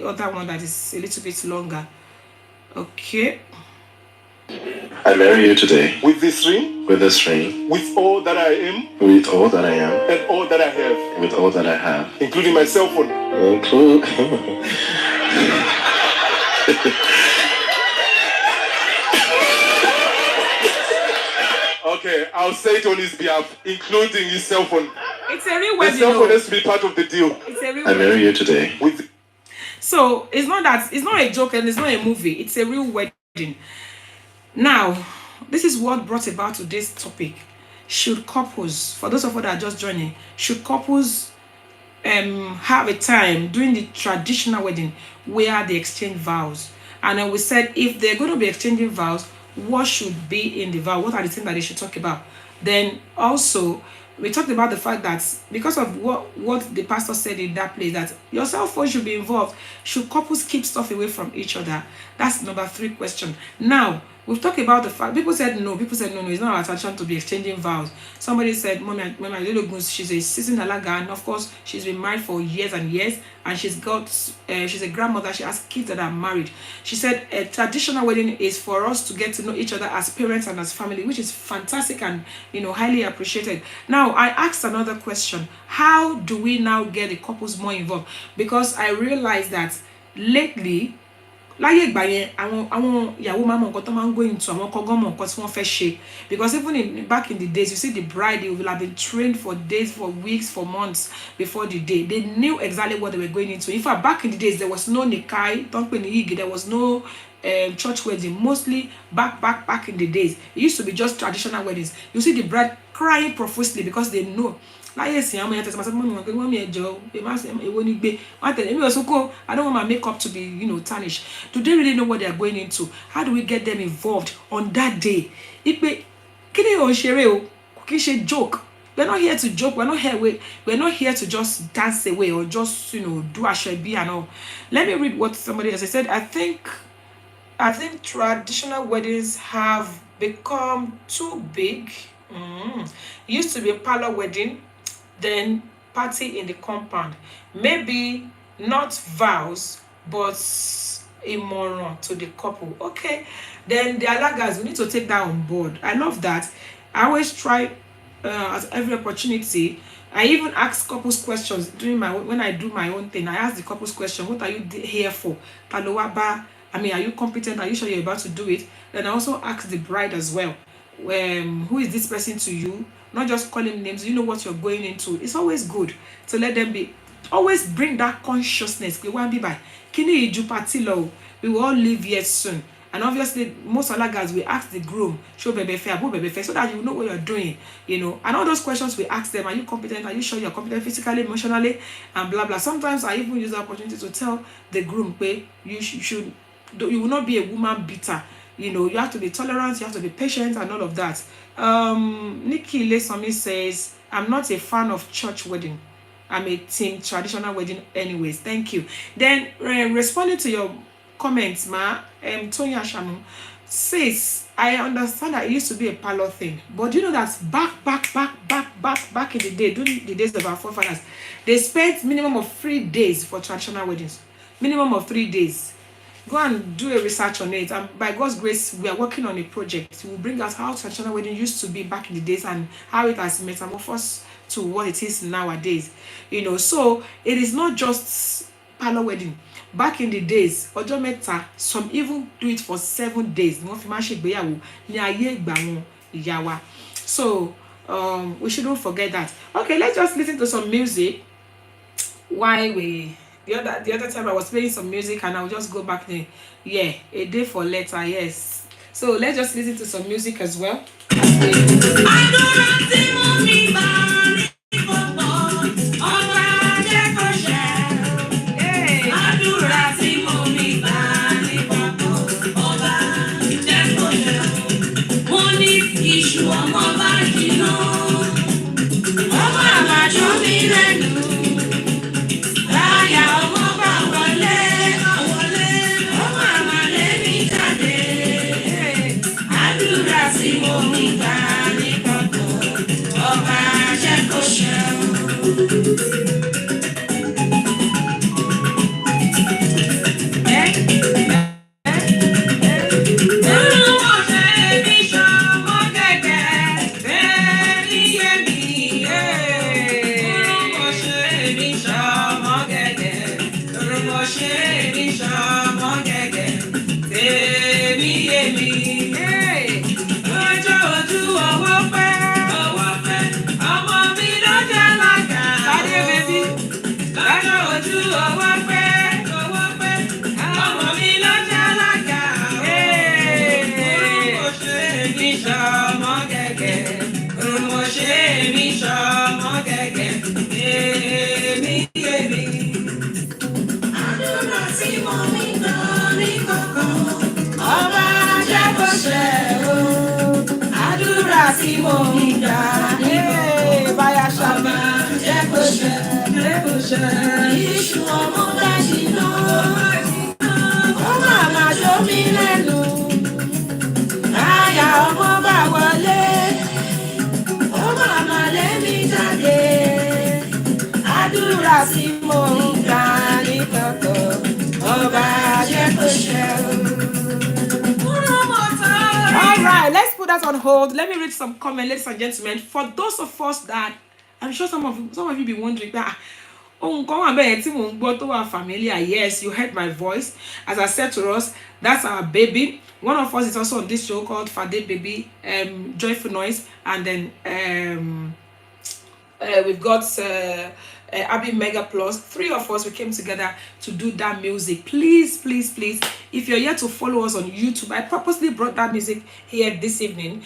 other one that is a little bit longer. Okay. I marry you today with this ring, with all that I am, with all that I am, and all that I have, with all that I have, including my cell phone. Okay, I'll say it on his behalf, including his cell phone. It's a real The wedding. cell phone has to be part of the deal. It's a real I marry you today. So it's not a joke and it's not a movie. It's a real wedding. Now, this is what brought about today's topic. Should couples, for those of you that are just joining, should couples have a time during the traditional wedding where they exchange vows? And then we said if they're going to be exchanging vows, what should be in the vow? What are the things that they should talk about? Then also we talked about the fact that because of what the pastor said in that place, that your cell phone should be involved. Should couples keep stuff away from each other? That's number 3 question. Now, we've talked about the fact, people said no, it's not our tradition to be exchanging vows. Somebody said, Mommy, little goose, she's a seasoned alaga, and of course, she's been married for years and years, and she's a grandmother, she has kids that are married. She said a traditional wedding is for us to get to know each other as parents and as family, which is fantastic and, highly appreciated. Now, I asked another question. How do we now get the couples more involved? Because I realized that lately, láyé ìgbà yẹn àwọn ìyàwó máa mọ nǹkan tó máa ń go into àwọn ọkọ gan mọ nǹkan tí wọ́n fẹ́ ṣe, because even back in the days you see the bride, they will have been trained for days, for weeks, for months before the day. They knew exactly what they were going into. In fact, back in the days there was no nikai, don't pay ni, there was no church wedding. Mostly back in the days it used to be just traditional weddings. You see the bride crying profusely because they know láyé sí àwọn èèyàn tẹ̀sán mọ́ mi wọn pé wọ́n mi ẹ̀jọ́ èwo ni gbé wọ́n tẹ̀lé mi ọ̀sọ́kọ́. I don't want my makeup to be tarnished. Do they really know what they are going into? How do we get them involved on that day? Ipe kí ni ò ń ṣeré o, kì í ṣe joke. We're not here to joke. We're not here to just dance away or just do aṣebi and all. Let me read what somebody else said. I think traditional weddings have become too big. It used to be a parlor wedding, then party in the compound. Maybe not vows, but immoral to the couple. Okay, then the alagas, we need to take that on board. I love that. I always try at every opportunity. I even ask couples questions when I do my own thing. I ask the couples question: what are you here for? Palowaba. I mean, are you competent? Are you sure you're about to do it? Then I also ask the bride as well. Who is this person to you? Not just calling names. You know what you're going into. It's always good to let them be. Always bring that consciousness. We want to be by Kini Ijupatilo. We will all leave here soon. And obviously, most alagas we ask the groom, show baby fair, so that you know what you're doing. And all those questions we ask them: are you competent? Are you sure you're competent physically, emotionally, and blah blah. Sometimes I even use the opportunity to tell the groom, you will not be a woman beater. You have to be tolerant, you have to be patient, and all of that. Nikki Lesomi says, I'm not a fan of church wedding. I'm a team traditional wedding anyways. Thank you. Then responding to your comments, Tonya Shamu says, I understand that it used to be a parlor thing, but you know that back in the day, during the days of our forefathers, they spent minimum of 3 days for traditional weddings. Minimum of 3 days. go and do a research on it. And by God's grace, we are working on a project. We will bring out how traditional wedding used to be back in the days and how it has metamorphosed to what it is nowadays. So it is not just parlor wedding. Back in the days, ọjọ́ mẹ́ta, some even do it for 7 days. Ni wọ́n fi máa ń ṣègbéyàwó ní ayé ìgbà wọn ìyá wa. So we shouldn't forget that. Okay, let's just listen to some music. Why we the other time I was playing some music and I'll just go back there. Yeah, a day for later, yes. So let's just listen to some music as well. Alright, let's put that on hold. Let me read some comments, ladies and gentlemen. For those of us that I'm sure some of you be wondering that familiar. Yes, you heard my voice. As I said to us, that's our baby. One of us is also on this show called Fade Baby, Joyful Noise, and then we've got Abby Mega Plus. 3 of us, we came together to do that music. Please, please, please, if you're here to follow us on YouTube, I purposely brought that music here this evening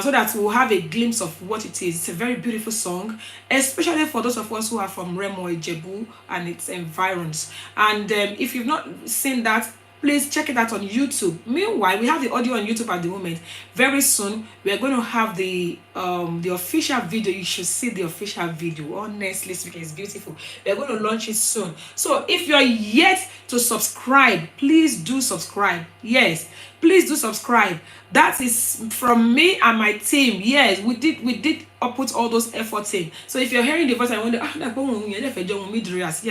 so that we'll have a glimpse of what it is. It's a very beautiful song, especially for those of us who are from Remo, Ijebu, and its environs. And if you've not seen that, please check it out on YouTube. Meanwhile, we have the audio on YouTube at the moment. Very soon, we are going to have the official video. You should see the official video. Honestly speaking, it's beautiful. We are going to launch it soon. So if you are yet to subscribe, please do subscribe. Yes, please do subscribe. That is from me and my team. Yes, we did put all those efforts in. So if you're hearing the voice, I wonder, yes,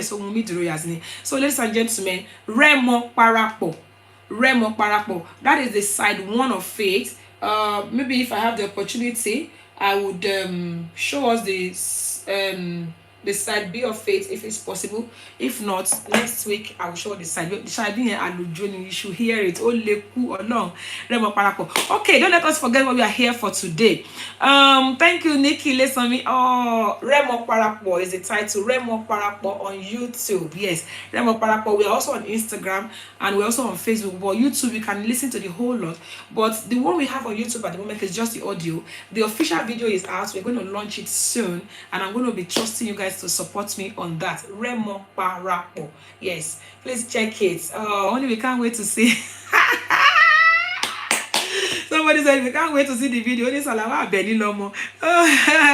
so ladies and gentlemen, Remo Parapo. That is the side 1 of it. Maybe if I have the opportunity, I would show us the side B of faith if it's possible. If not, next week I will show the side. The side B and you should hear it. Okay, don't let us forget what we are here for today. Thank you, Nikki. Listen me. Oh, Remo Parapo is the title. Remo Parapo on YouTube. Yes, Remo Parapo. We are also on Instagram and we're also on Facebook. But YouTube, you can listen to the whole lot. But the one we have on YouTube at the moment is just the audio. The official video is out. We're going to launch it soon, and I'm going to be trusting you guys to support me on that. Remo Parapo. Yes, please check it. Only we can't wait to see. Somebody said we can't wait to see the video.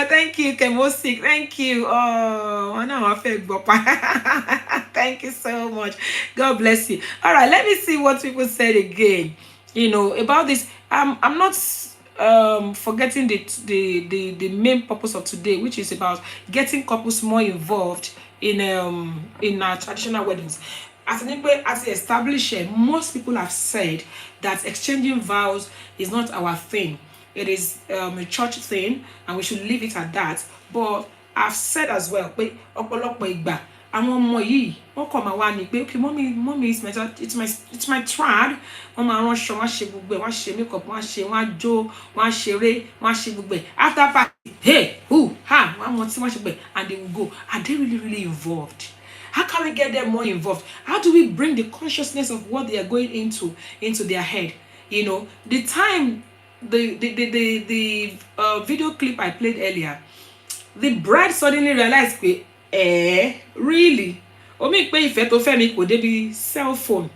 Thank you, Kemosik. Thank you. Thank you so much. God bless you. All right, let me see what people said again. About this. I'm not forgetting the main purpose of today, which is about getting couples more involved in our traditional weddings. as establish it, most people have said that exchanging vows is not our thing. It is a church thing, and we should leave it at that. But I've said as well, pé ọ̀pọ̀lọpọ̀ ìgbà àwọn ọmọ yìí wọ́n kàn máa wá ní pé okay mommy it's my trad. Wọ́n máa ránṣọ, wọ́n á ṣe gbogbo ẹ̀, wọ́n á ṣe makeup, wọ́n á jó, wọ́n á ṣeré, wọ́n á ṣe gbogbo ẹ̀. After party, hey, who, ha, wọ́n á mọ tí wọ́n ṣe gbogbo ẹ̀, and they will go. Are they really involved? How can we get them more involved? How do we bring the consciousness of what they are going into their head? You know, the time, the video clip I played earlier, the bride suddenly realized, really? Omi pe ìfẹ́ tó fẹ́ mi kò débi cell phone,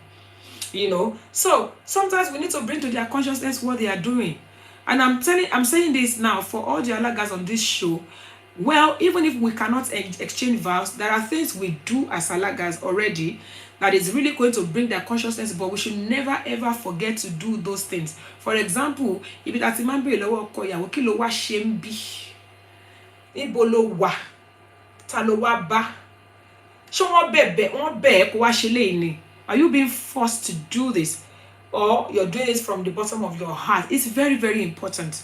you know. So sometimes we need to bring to their consciousness what they are doing. And I'm saying this now for all the alagas on this show. Well, even if we cannot exchange vows, there are things we do as alagas already that is really going to bring their consciousness, but we should never ever forget to do those things. For example, if it ati man be lọ́wọ́ ọkọ ìyàwó kí ló wá ṣe ń bí, ibo ló wà, ta ló wá bá, ṣé wọ́n bẹ̀ kó wá ṣe léyìí ni? Are you being forced to do this, or you're doing this from the bottom of your heart? It's very, very important.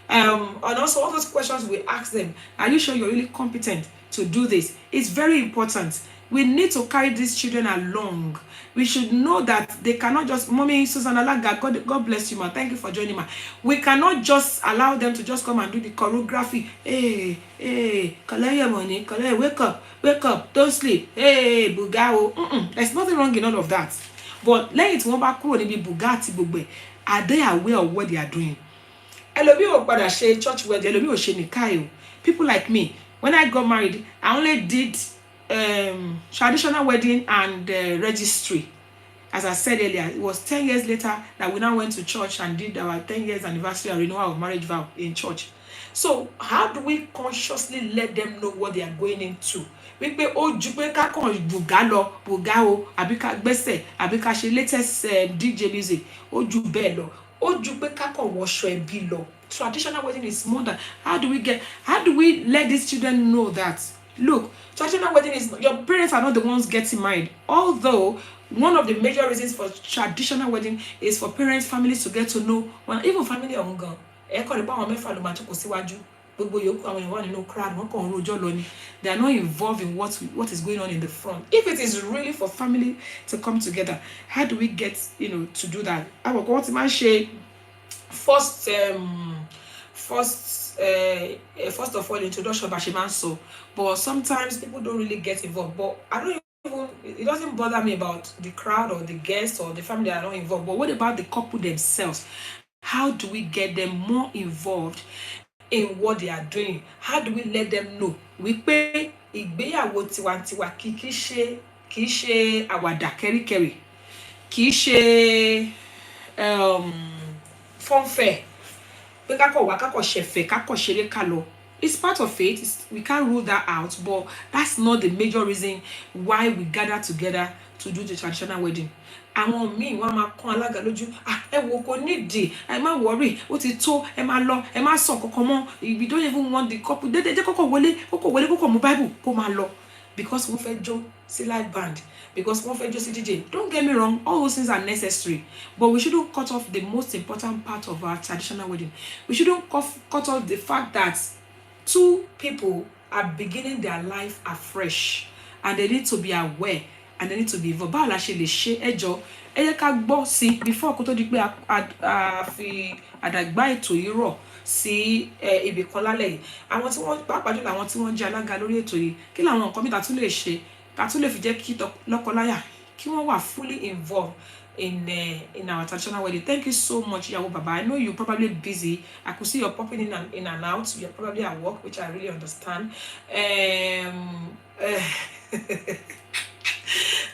And also all those questions we ask them, are you sure you're really competent to do this? It's very important. We need to carry these children along. We should know that they cannot just, Mommy Susan Alaga, God bless you, ma. Thank you for joining, ma. We cannot just allow them to just come and do the choreography. Hey, collect your money, wake up, don't sleep. Hey, Bugao. There's nothing wrong in all of that. But let it one back níbi Bugatti gbogbo. Are they aware of what they are doing? Ẹlòmíì ò padà ṣe church wedding, ẹlòmíì ò ṣe nìkáì o. People like me, when I got married, I only did traditional wedding and registry. As I said earlier, it was 10 years later that we now went to church and did our 10 years anniversary and renewal of marriage vow in church. So how do we consciously let them know what they are going into? Wípé ó ju pé ká kàn bùgá o, àbí ká gbẹ́sẹ̀, àbí ká ṣe latest DJ music, ó ju bẹ́ẹ̀ lọ. Ó ju pé ká kàn wọṣọ ẹbí lọ. Traditional wedding is more than, how do we let these children know that, look, traditional wedding is, your parents are not the ones getting married. Although one of the major reasons for traditional wedding is for parents, families to get to know, well, even family ọ̀hún gan, ẹ̀kọ́ nípa àwọn mẹ́fà ló máa jókòó síwájú. Gbogbo yòókù àwọn èèyàn wà nínú crowd, wọ́n kàn ń rojọ́ lọ ni. They are not involved in what is going on in the front. If it is really for family to come together, how do we get, to do that? Àwọn kan wọ́n ti máa ń ṣe first of all introduction bá ṣe máa ń sọ, but sometimes people don't really get involved. But it doesn't bother me about the crowd or the guests or the family that are not involved. But what about the couple themselves? How do we get them more involved in what they are doing? How do we let them know? Wípé ìgbéyàwó tiwantiwa kì í ṣe àwàdà kẹ́ríkẹ́rí, kì í ṣe funfair. Pé ká kọ̀ wá, ká kọ̀ ṣẹ̀fẹ̀, ká kọ̀ ṣeré ká lọ. It's part of it. We can't rule that out, but that's not the major reason why we gather together to do the traditional wedding. Àwọn míì wọ́n máa kán alága lójú, ẹ wò kò nídìí, ẹ má worry, ó ti tó, ẹ má lọ, ẹ má sọ kankan mọ́, we don't even want the couple, dédé kọ́kọ́ wọlé, kọ́kọ́ mú Bible, kó máa lọ, because wọ́n fẹ́ jó sí live band, because wọ́n fẹ́ jó sí DJ. Don't get me wrong, all those things are necessary, but we shouldn't cut off the most important part of our traditional wedding. We shouldn't cut off the fact that two people are beginning their life afresh, and they need to be aware, and they need to be involved. Báwo la ṣe lè ṣe ẹjọ́ ẹ jẹ́ ká gbọ́ sí before kó tó di pé a fi àdàgbà ètò yìí rọ̀ sí ibì kan lálẹ́ yìí. Àwọn tí wọ́n pàápàá jùlọ àwọn tí wọ́n jẹ́ alága lórí ètò yìí, kí làwọn nǹkan mìíràn tún lè ṣe ká tún lè fi jẹ́ kí lọ́kọláya kí wọ́n wà fully involved in our traditional wedding. Thank you so much, Yawo Baba. I know you're probably busy. I could see you're popping in and out. You're probably at work, which I really understand.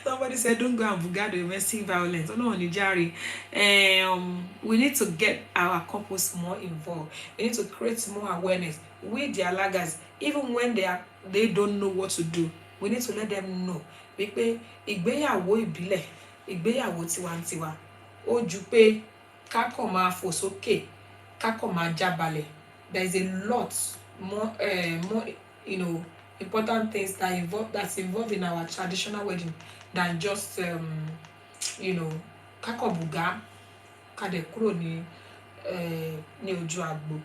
Somebody said, don't go and vulgar domestic violence. Oh, no, Nijari. We need to get our couples more involved. We need to create more awareness with their laggers, even when they don't know what to do. We need to let them know. Wípé ìgbéyàwó ìbílẹ̀, ìgbéyàwó tiwantiwa, ó ju pé ká kàn máa fò sókè, ká kàn máa jábalẹ̀. There is a lot more, important things that's involved in our traditional wedding. than just you know, kakobuga kade kúrò ní ojú agbo.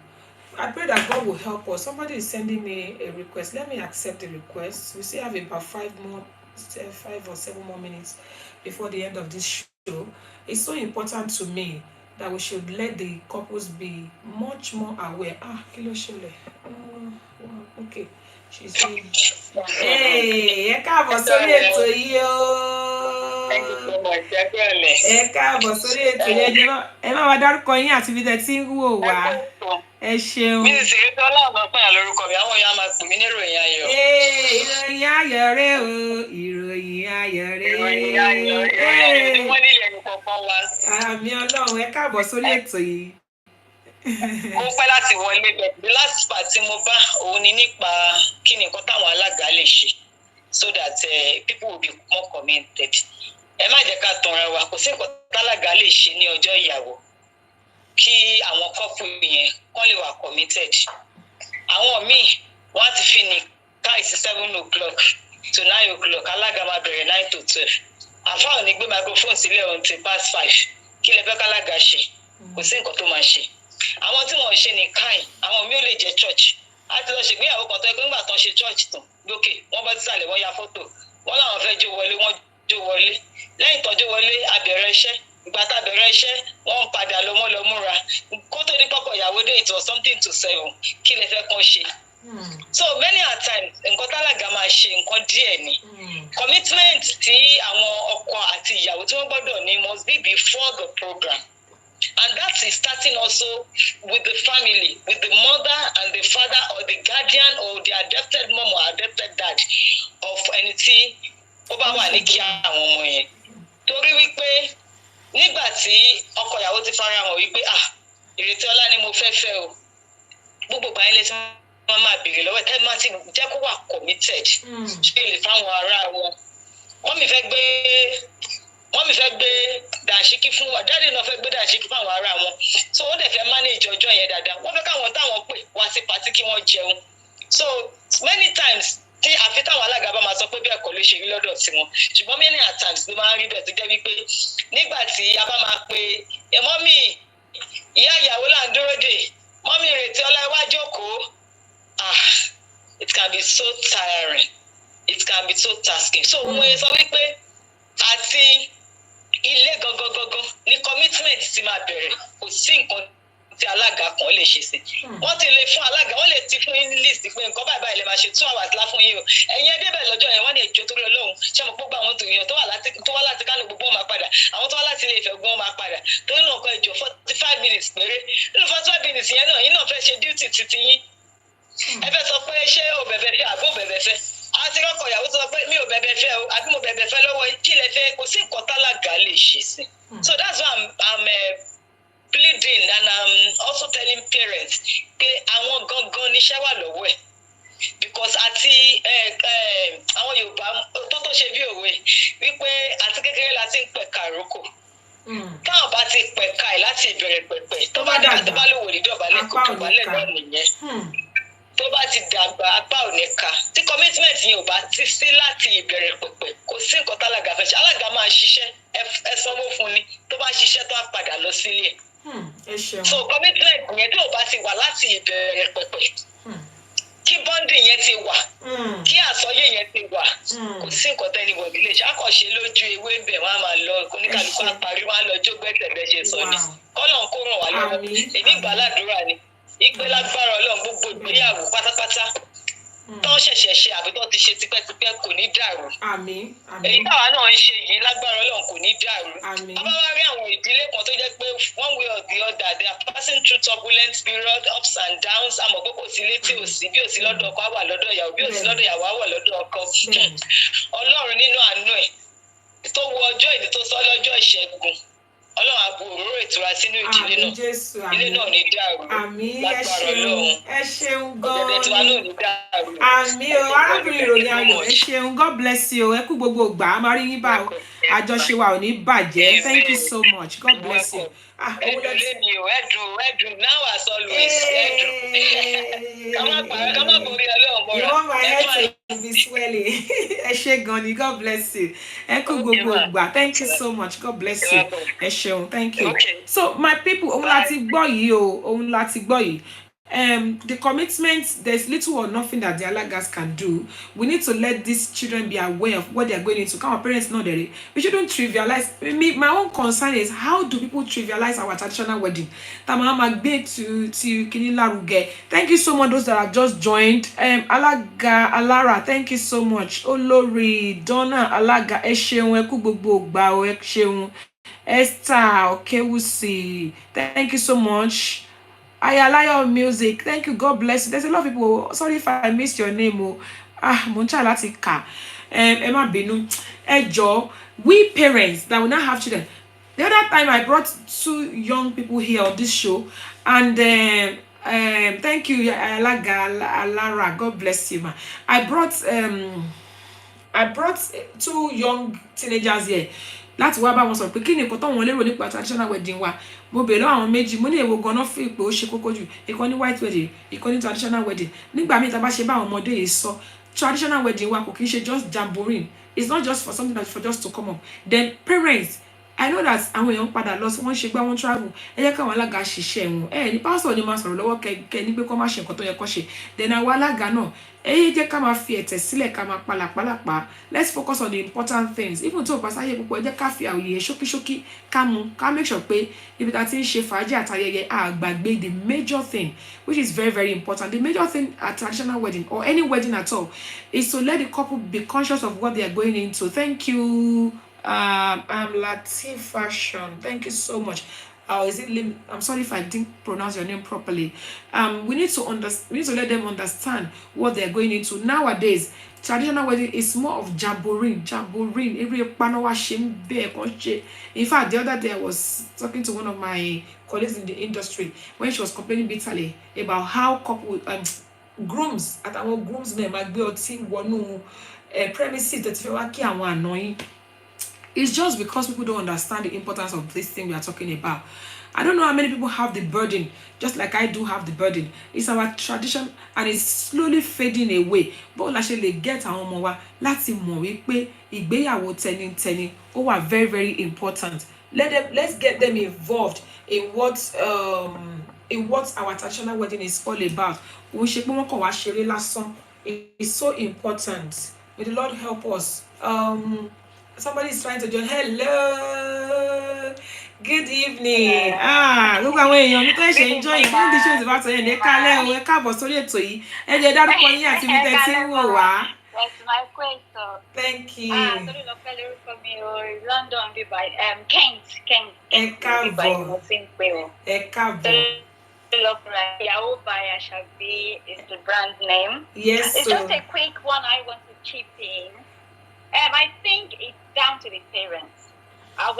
I pray that God will help us. Somebody is sending me a request. Let me accept the request. We still have about 5 or 7 more minutes before the end of this show. It's so important to me that we should let the couples be much more aware. Kilo shele. Okay. She's saying, hey, ẹ káàbọ̀ sórí ètò yìí o. Thank you so much. Ẹ káàbọ̀ sórí ètò yìí. Ẹ má wá dárúkọ yín àti ibi tẹ́ tí ń wò wá. Ẹ ṣeun. Mi sì rí tọ́lá ọ̀gbọ́n pẹ̀lú lórúkọ mi, àwọn èèyàn máa pè mí ní ìròyìn ayọ̀. Ìròyìn ayọ̀ rẹ o, ìròyìn ayọ̀ rẹ. Ìròyìn ayọ̀ rẹ ni wọ́n nílẹ̀ ní kọ̀ọ̀kan wa. Àmì Ọlọ́run, ẹ káàbọ̀ sórí ètò yìí. Mo pẹ́ láti wọlé bẹ̀. The last part tí mo bá òun ni nípa kí ni nǹkan táwọn alága lè ṣe so that people will be more committed. Ẹ má jẹ́ ká tanra wa, kò sí nǹkan tálága lè ṣe ní ọjọ́ ìyàwó kí àwọn couple yẹn kán lè wà committed. Àwọn míì wọ́n ti fi ní káìsí 7 o'clock to 9 o'clock, alága máa bẹ̀rẹ̀ 9 to 12. Àfáà ò ní gbé microphone sílẹ̀ until past 5. Kí lẹ fẹ́ kálága ṣe? Kò sí nǹkan tó máa ṣe. Àwọn tí wọ́n ṣe ní káì, àwọn míì ò lè jẹ́ church. A ti lọ ṣègbéyàwó kan tó ẹgbẹ́ nígbà tó ń ṣe church tán lókè, wọ́n bọ́ sísàlẹ̀ wọ́n ya fọ́tò. Wọ́n láwọn fẹ́ jó wọlé, wọ́n jó wọlé. Lẹ́yìn tó jó wọlé, a bẹ̀rẹ̀ iṣẹ́. Ìgbà tá a bẹ̀rẹ̀ iṣẹ́, wọ́n ń padà lọ mọ́ lọ múra. Kó tó ní pọ́pọ̀ ìyàwó dé, it was something to 7. Kí lẹ fẹ́ kán ṣe? So many a times nǹkan tálága máa ṣe nǹkan díẹ̀ ni. Commitment tí àwọn ọkọ àti ìyàwó tí wọ́n gbọ́dọ̀ ní must be before the program. And that is starting also with the family, with the mother and the father or the guardian or the adopted mom or adopted dad of ẹni tí ó bá wà ní kí àwọn ọmọ yẹn. Torí wípé nígbà tí ọkọ ìyàwó ti fara hàn wípé ìrètí ọlá ni mo fẹ́ o, gbogbo ìgbà yẹn lè tí wọ́n máa béèrè lọ́wọ́ ẹ̀ máa ti jẹ́ kó wà committed ṣé lè fáwọn ará wọn. Wọ́n mi fẹ́ gbé dàṣíkí fún wa, dáàdì náà fẹ́ gbé dàṣíkí fún àwọn ará wọn, so wọ́n dẹ̀ fẹ́ manage ọjọ́ yẹn dáadáa. Wọ́n fẹ́ káwọn táwọn pè wá sí pàtí kí wọ́n jẹun. So many times tí àfi táwọn alága bá máa sọ pé bẹ́ẹ̀ kọ́ ló ṣe rí lọ́dọ̀ tiwọn, ṣùgbọ́n many a times ló máa ń rí bẹ́ẹ̀ tó jẹ́ wípé nígbà tí a bá máa pe mọ́mì ìyá ìyàwó là ń dúró dè, mọ́mì ìrètí ọlá ẹ wá jókòó. It can be so tiring, it can be so tasking. So wọ́n sọ wípé àti ilé gangan ní commitment ti máa bẹ̀rẹ̀, kò sí nǹkan tí alága kan lè ṣe sí. Wọ́n ti lè fún alága, wọ́n lè ti fún yín list pé nǹkan báyìí lè máa ṣe 2 hours lá fún yín o. Ẹ̀yin ẹdẹ́bẹ̀ lọ́jọ́ yẹn wọ́n ní ẹjọ́ torí Ọlọ́run ṣé mo gbogbo àwọn èèyàn tó wá láti Kánò gbogbo wọn máa padà, àwọn tó wá láti Ilé Ifẹ̀ gbogbo wọn máa padà. Torí náà kọ ẹjọ́ 45 minutes péré. Nínú 45 minutes yẹn náà yín náà fẹ́ ṣe duty titi yín. Ẹ fẹ́ sọ pé ṣé o bẹ̀bẹ̀ fẹ́ àbó bẹ̀bẹ̀ fẹ́? Àti kọ́kọ́ ìyàwó tó sọ pé mi ò bẹ̀bẹ̀ fẹ́ o àbí mo bẹ̀bẹ̀ fẹ́ lọ́wọ́ kí lẹ fẹ́, kò sí nǹkan tálága lè ṣe sí. So that's why I'm pleading and I'm also telling parents pé àwọn gangan níṣẹ́ wà lọ́wọ́ ẹ̀, because àti àwọn Yorùbá tó ṣe bí òwe wípé àti kékeré la ti ń pẹ̀ka ìrókò. Táwọn bá ti pẹ̀ka ẹ̀ láti ìbẹ̀rẹ̀ pẹ̀pẹ̀ tó bá dàgbà tó bá lówó ní dọ̀bálẹ̀ kò dọ̀bálẹ̀ náà nìyẹn. Tó bá ti dàgbà apá ò ní ka. Tí commitment yẹn ò bá ti sí láti ìbẹ̀rẹ̀ pẹ̀pẹ̀, kò sí nǹkan tálága fẹ́ ṣe. Alága máa ṣiṣẹ́, ẹ sanwó fún ni, tó bá ṣiṣẹ́ tó á padà lọ sílé. So commitment yẹn tí ò bá ti wà láti ìbẹ̀rẹ̀ pẹ̀pẹ̀, kí bonding yẹn ti wà, kí àsọyé yẹn ti wà, kò sí nǹkan tẹ́ni bọ̀dì lè ṣe. Àkànṣe lójú ewé bẹ̀ wọ́n á máa lọ, oníkàlùkù á parí, wọ́n á lọ jó gbẹ́sẹ̀ bẹ́ẹ̀ ṣe sọ ni. Kọ́lọ̀ ń kó ràn wá lọ́wọ́. Èmi gbà ládùúrà ni. Ìpè lágbára Ọlọ́run gbogbo ìgbéyàwó pátápátá tó ń ṣẹ̀ṣẹ̀ ṣe àbí tó ti ṣe tipẹ́tipẹ́ kò ní dàrú. Èyí táwa náà ń ṣe yìí lágbára Ọlọ́run kò ní dàrú. A bá wá rí àwọn ìdílé kan tó jẹ́ pé one way or the other they are passing through turbulent period, ups and downs. Àmọ́ pé kò sí létí òsì, bí òsì lọ́dọ̀ ọkọ á wà lọ́dọ̀ ìyàwó, bí òsì lọ́dọ̀ ìyàwó á wà lọ́dọ̀ ọkọ. Ọlọ́run nínú àánú ẹ̀ tó wo ọjọ́ ìdí tó sọ lọ́jọ́ ìṣẹ́gun, Ọlọ́run á bu òróró ìtura sínú ìdílé náà. Ilé náà ní dàrú. Lágbára Ọlọ́run. Ẹ ṣeun gan-an. Ọ̀gẹ̀dẹ̀ tiwa náà ní dàrú. Àmín o, arábìnrin ìròyìn ayọ̀, ẹ ṣeun, God bless you. Ẹ kú gbogbo ìgbà, a máa rí yín bá o. Àjọṣe wa ò ní bàjẹ́. Thank you so much. God bless you. Ẹ̀dùn lẹ́ni o, ẹ̀dùn now as always, ẹ̀dùn. Ká má borí Ọlọ́run bọ́ra. You want my head to be swelling. Eshegoni, God bless you. Thank you so much. God bless you. Esheun, thank you. Okay. So my people, ohun láti gbọ́ yìí o, ohun láti gbọ́ yìí. The commitment, there's little or nothing that the Alagas can do. We need to let these children be aware of what they are going into. Come, our parents know that we shouldn't trivialize. My own concern is, how do people trivialize our traditional wedding? Tamama Gbe to Kinilaruge. Thank you so much, those that have just joined. Alaga Alara, thank you so much. Olori Donna Alaga Esheun Eku Gbogbo Gba o Esheun. Esther Okewusi, thank you so much. Ayalayo Music, thank you, God bless you. There's a lot of people. Sorry if I missed your name. Mo ń try láti kà. Ẹ má bínú. Ẹ jọ̀ọ́, we parents that will not have children. The other time I brought 2 young people here on this show, and thank you, Alara. God bless you, ma. I brought 2 young teenagers here. Láti wá bá wọn sọ pé kí ni nǹkan tó wọn lérò nípa traditional wedding wa. Mo bèèrè lọ́wọ́ àwọn méjì, mo ní èwo gan-an fi pé ó ṣe kókó jù. Ìkan ní white wedding, ìkan ní traditional wedding. Nígbà míì tá bá ṣe bá àwọn ọmọdé yìí sọ, traditional wedding wa kò kí ń ṣe just jamboree. It's not just for something that's for just to come up. Then parents, I know that àwọn èèyàn padà lọ sí wọ́n ṣe gbá wọ́n travel. Ẹ jẹ́ káwọn alága ṣiṣẹ́ wọn. Ní pásítọ̀ ni máa sọ̀rọ̀ lọ́wọ́ kẹ ní pé kó má ṣe nǹkan tó yẹ kó ṣe. Then àwọn alága náà, jẹ́ ká máa fi ẹ̀tẹ̀ sílẹ̀ ká máa palàpalàpà. Let's focus on the important things. Even tó bá sáyé púpọ̀, ẹ jẹ́ ká fi àwòyè ṣókíṣókí ká mú ká make sure pé ibi tá ti ń ṣe fàájì àtayẹyẹ àgbàgbé the major thing, which is very, very important. The major thing at traditional wedding or any wedding at all is to let the couple be conscious of what they are going into. Thank you. I'm Latif Fashion. Thank you so much. Is it Lim? I'm sorry if I didn't pronounce your name properly. We need to let them understand what they're going into. Nowadays, traditional wedding is more of jamboree. In fact, the other day I was talking to one of my colleagues in the industry when she was complaining bitterly about how grooms at our groomsmen might be premises that feel like annoying. It's just because people don't understand the importance of this thing we are talking about. I don't know how many people have the burden, just like I do have the burden. It's our tradition and it's slowly fading away. But actually get our ọmọ wa láti mọ̀ wípé ìgbéyàwó tẹnitẹni ó wà very, very important. Let's get them involved in what our traditional wedding is all about. It's so important. May the Lord help us. Somebody is trying to join. Hello. Good evening. Look away. You're enjoying. The show is about to end. Ẹ káàbọ̀ sórí ètò yìí. Ẹ jẹ́ dárúkọ yín àti ibi tẹ́ ti ń wò wá. That's my question. Thank you. Sorry, no fellow from me or London, by Kent. Ẹ káàbọ̀. Ẹ káàbọ̀. Igbeyawo by Ashabi is the brand name. Yes. It's just a quick one I want to chip in. I think it's down to the parents. Our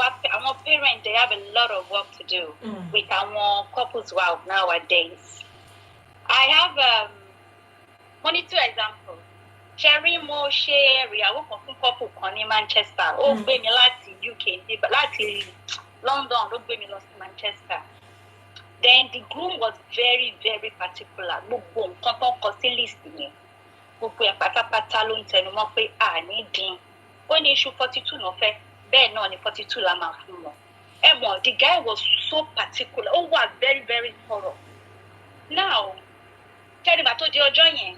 parents, they have a lot of work to do with our couples nowadays. I have only 2 examples. Cherry Moshe, ìyàwó kan fún couple kan ní Manchester. Ó gbé mi láti UK, láti London, ló gbé mi lọ sí Manchester. Then the groom was very, very particular. Gbogbo nǹkan tó kọ sí list yẹn. Gbogbo ẹ̀ pátápátá ló ń tẹnu mọ́ pé ní dín. Ó ní iṣu 42 náà fẹ́, bẹ́ẹ̀ náà ni 42 la máa fún wọn. The guy was so particular. Ó wà very, very thorough. Now, tẹ́lifà tó di ọjọ́ yẹn,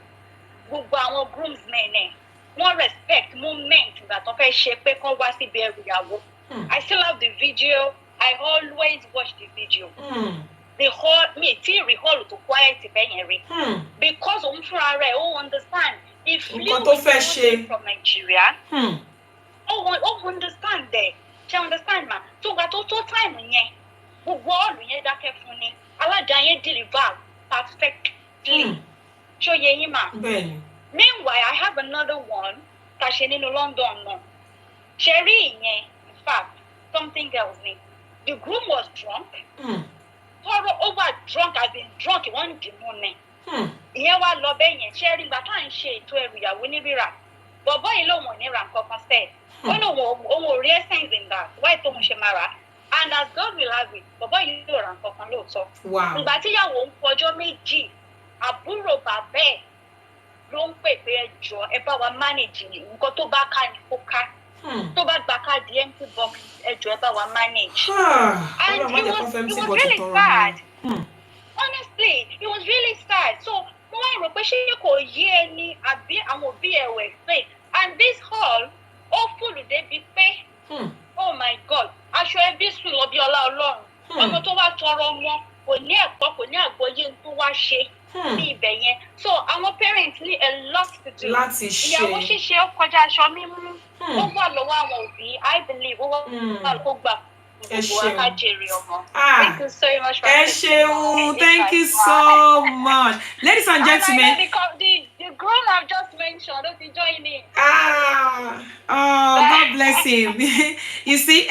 gbogbo àwọn groomsmen ẹ̀ wọ́n respect moment ìgbà tó fẹ́ ṣe pé kán wá síbi ẹrù ìyàwó. I still have the video. I always watch the video. The whole hall to quiet because òun fúnra rẹ̀ ó understand if flew from Nigeria. ó understand there. She understand ma. So gba tó time yẹn gbogbo ọ̀lù yẹn dákẹ́ fún ni alága yẹn deliver perfectly. Ṣó yé yín ma. Meanwhile, I have another one tá ṣe nínú London náà. Ṣé rí ìyẹn, in fact, something else ni. The groom was drunk. Over drunk, as in drunk, he wanted the money. Ìyẹn wá lọ bẹ́ẹ̀ yẹn. Ṣé rí ìgbà tá à ń ṣe ètò ẹrù ìyàwó ní rírà. Bọ̀bọ́ yìí lòun ò ní ra nǹkan kan sẹ́ẹ̀. Ó lòun ò rí essence in that. Why tó mo ṣe máa rà? And as God will have it, bọ̀bọ́ yìí yóò ra nǹkan kan lóòótọ́. Ìgbà tíyàwó ń pọjọ́ méjì, àbúrò bàbá ẹ̀ ló ń pè pé ẹjọ́ ẹ bá wa manage nǹkan tó bá ká ní kó ká. Tó bá gba káàdì empty box ẹjọ́ ẹ bá wa manage. And it was really sad. Honestly, it was really sad. So mo wá rò pé ṣé kò yé ẹni àbí àwọn òbí ẹ̀ wẹ̀ explain. And this hall ó fúlù débi pé oh my God aṣọ ẹbí sùn lọ bí ọlá Ọlọ́run. Ọmọ tó wá tọrọ ọmọ kò ní ẹ̀kọ́ kò ní àgbọ́yé tó wá ṣe ní ibẹ̀ yẹn. So our parents need a lot to do. Ìyàwó ṣíṣe ó kọjá aṣọ mímú. Ó wà lọ́wọ́ àwọn òbí. I believe ó wà lọ́wọ́ gbà. Thank you so much for thank you so much. Ladies and gentlemen. The grown I've just mentioned, don't enjoy me. God bless him. You see,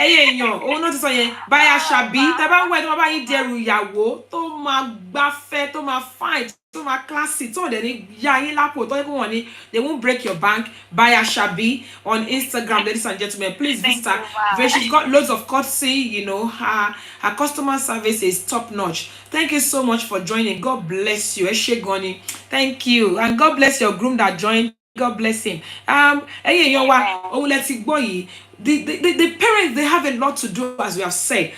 not to say báyà ṣàbí, tá bá ń wẹ̀ tó bá yín dẹrù ìyàwó tó máa gbafẹ́, tó máa fight, tó máa classy, tó dẹ̀ ní yá yín lápò, tó yẹ kó wọ́n ní, they won't break your bank. Báyà ṣàbí on Instagram, ladies and gentlemen. Please visit her. She's got loads of courtesy, her customer service is top notch. Thank you so much for joining. God bless you. Eshegoni. Thank you. And God bless your groom that joined. God bless him. The parents, they have a lot to do, as we have said.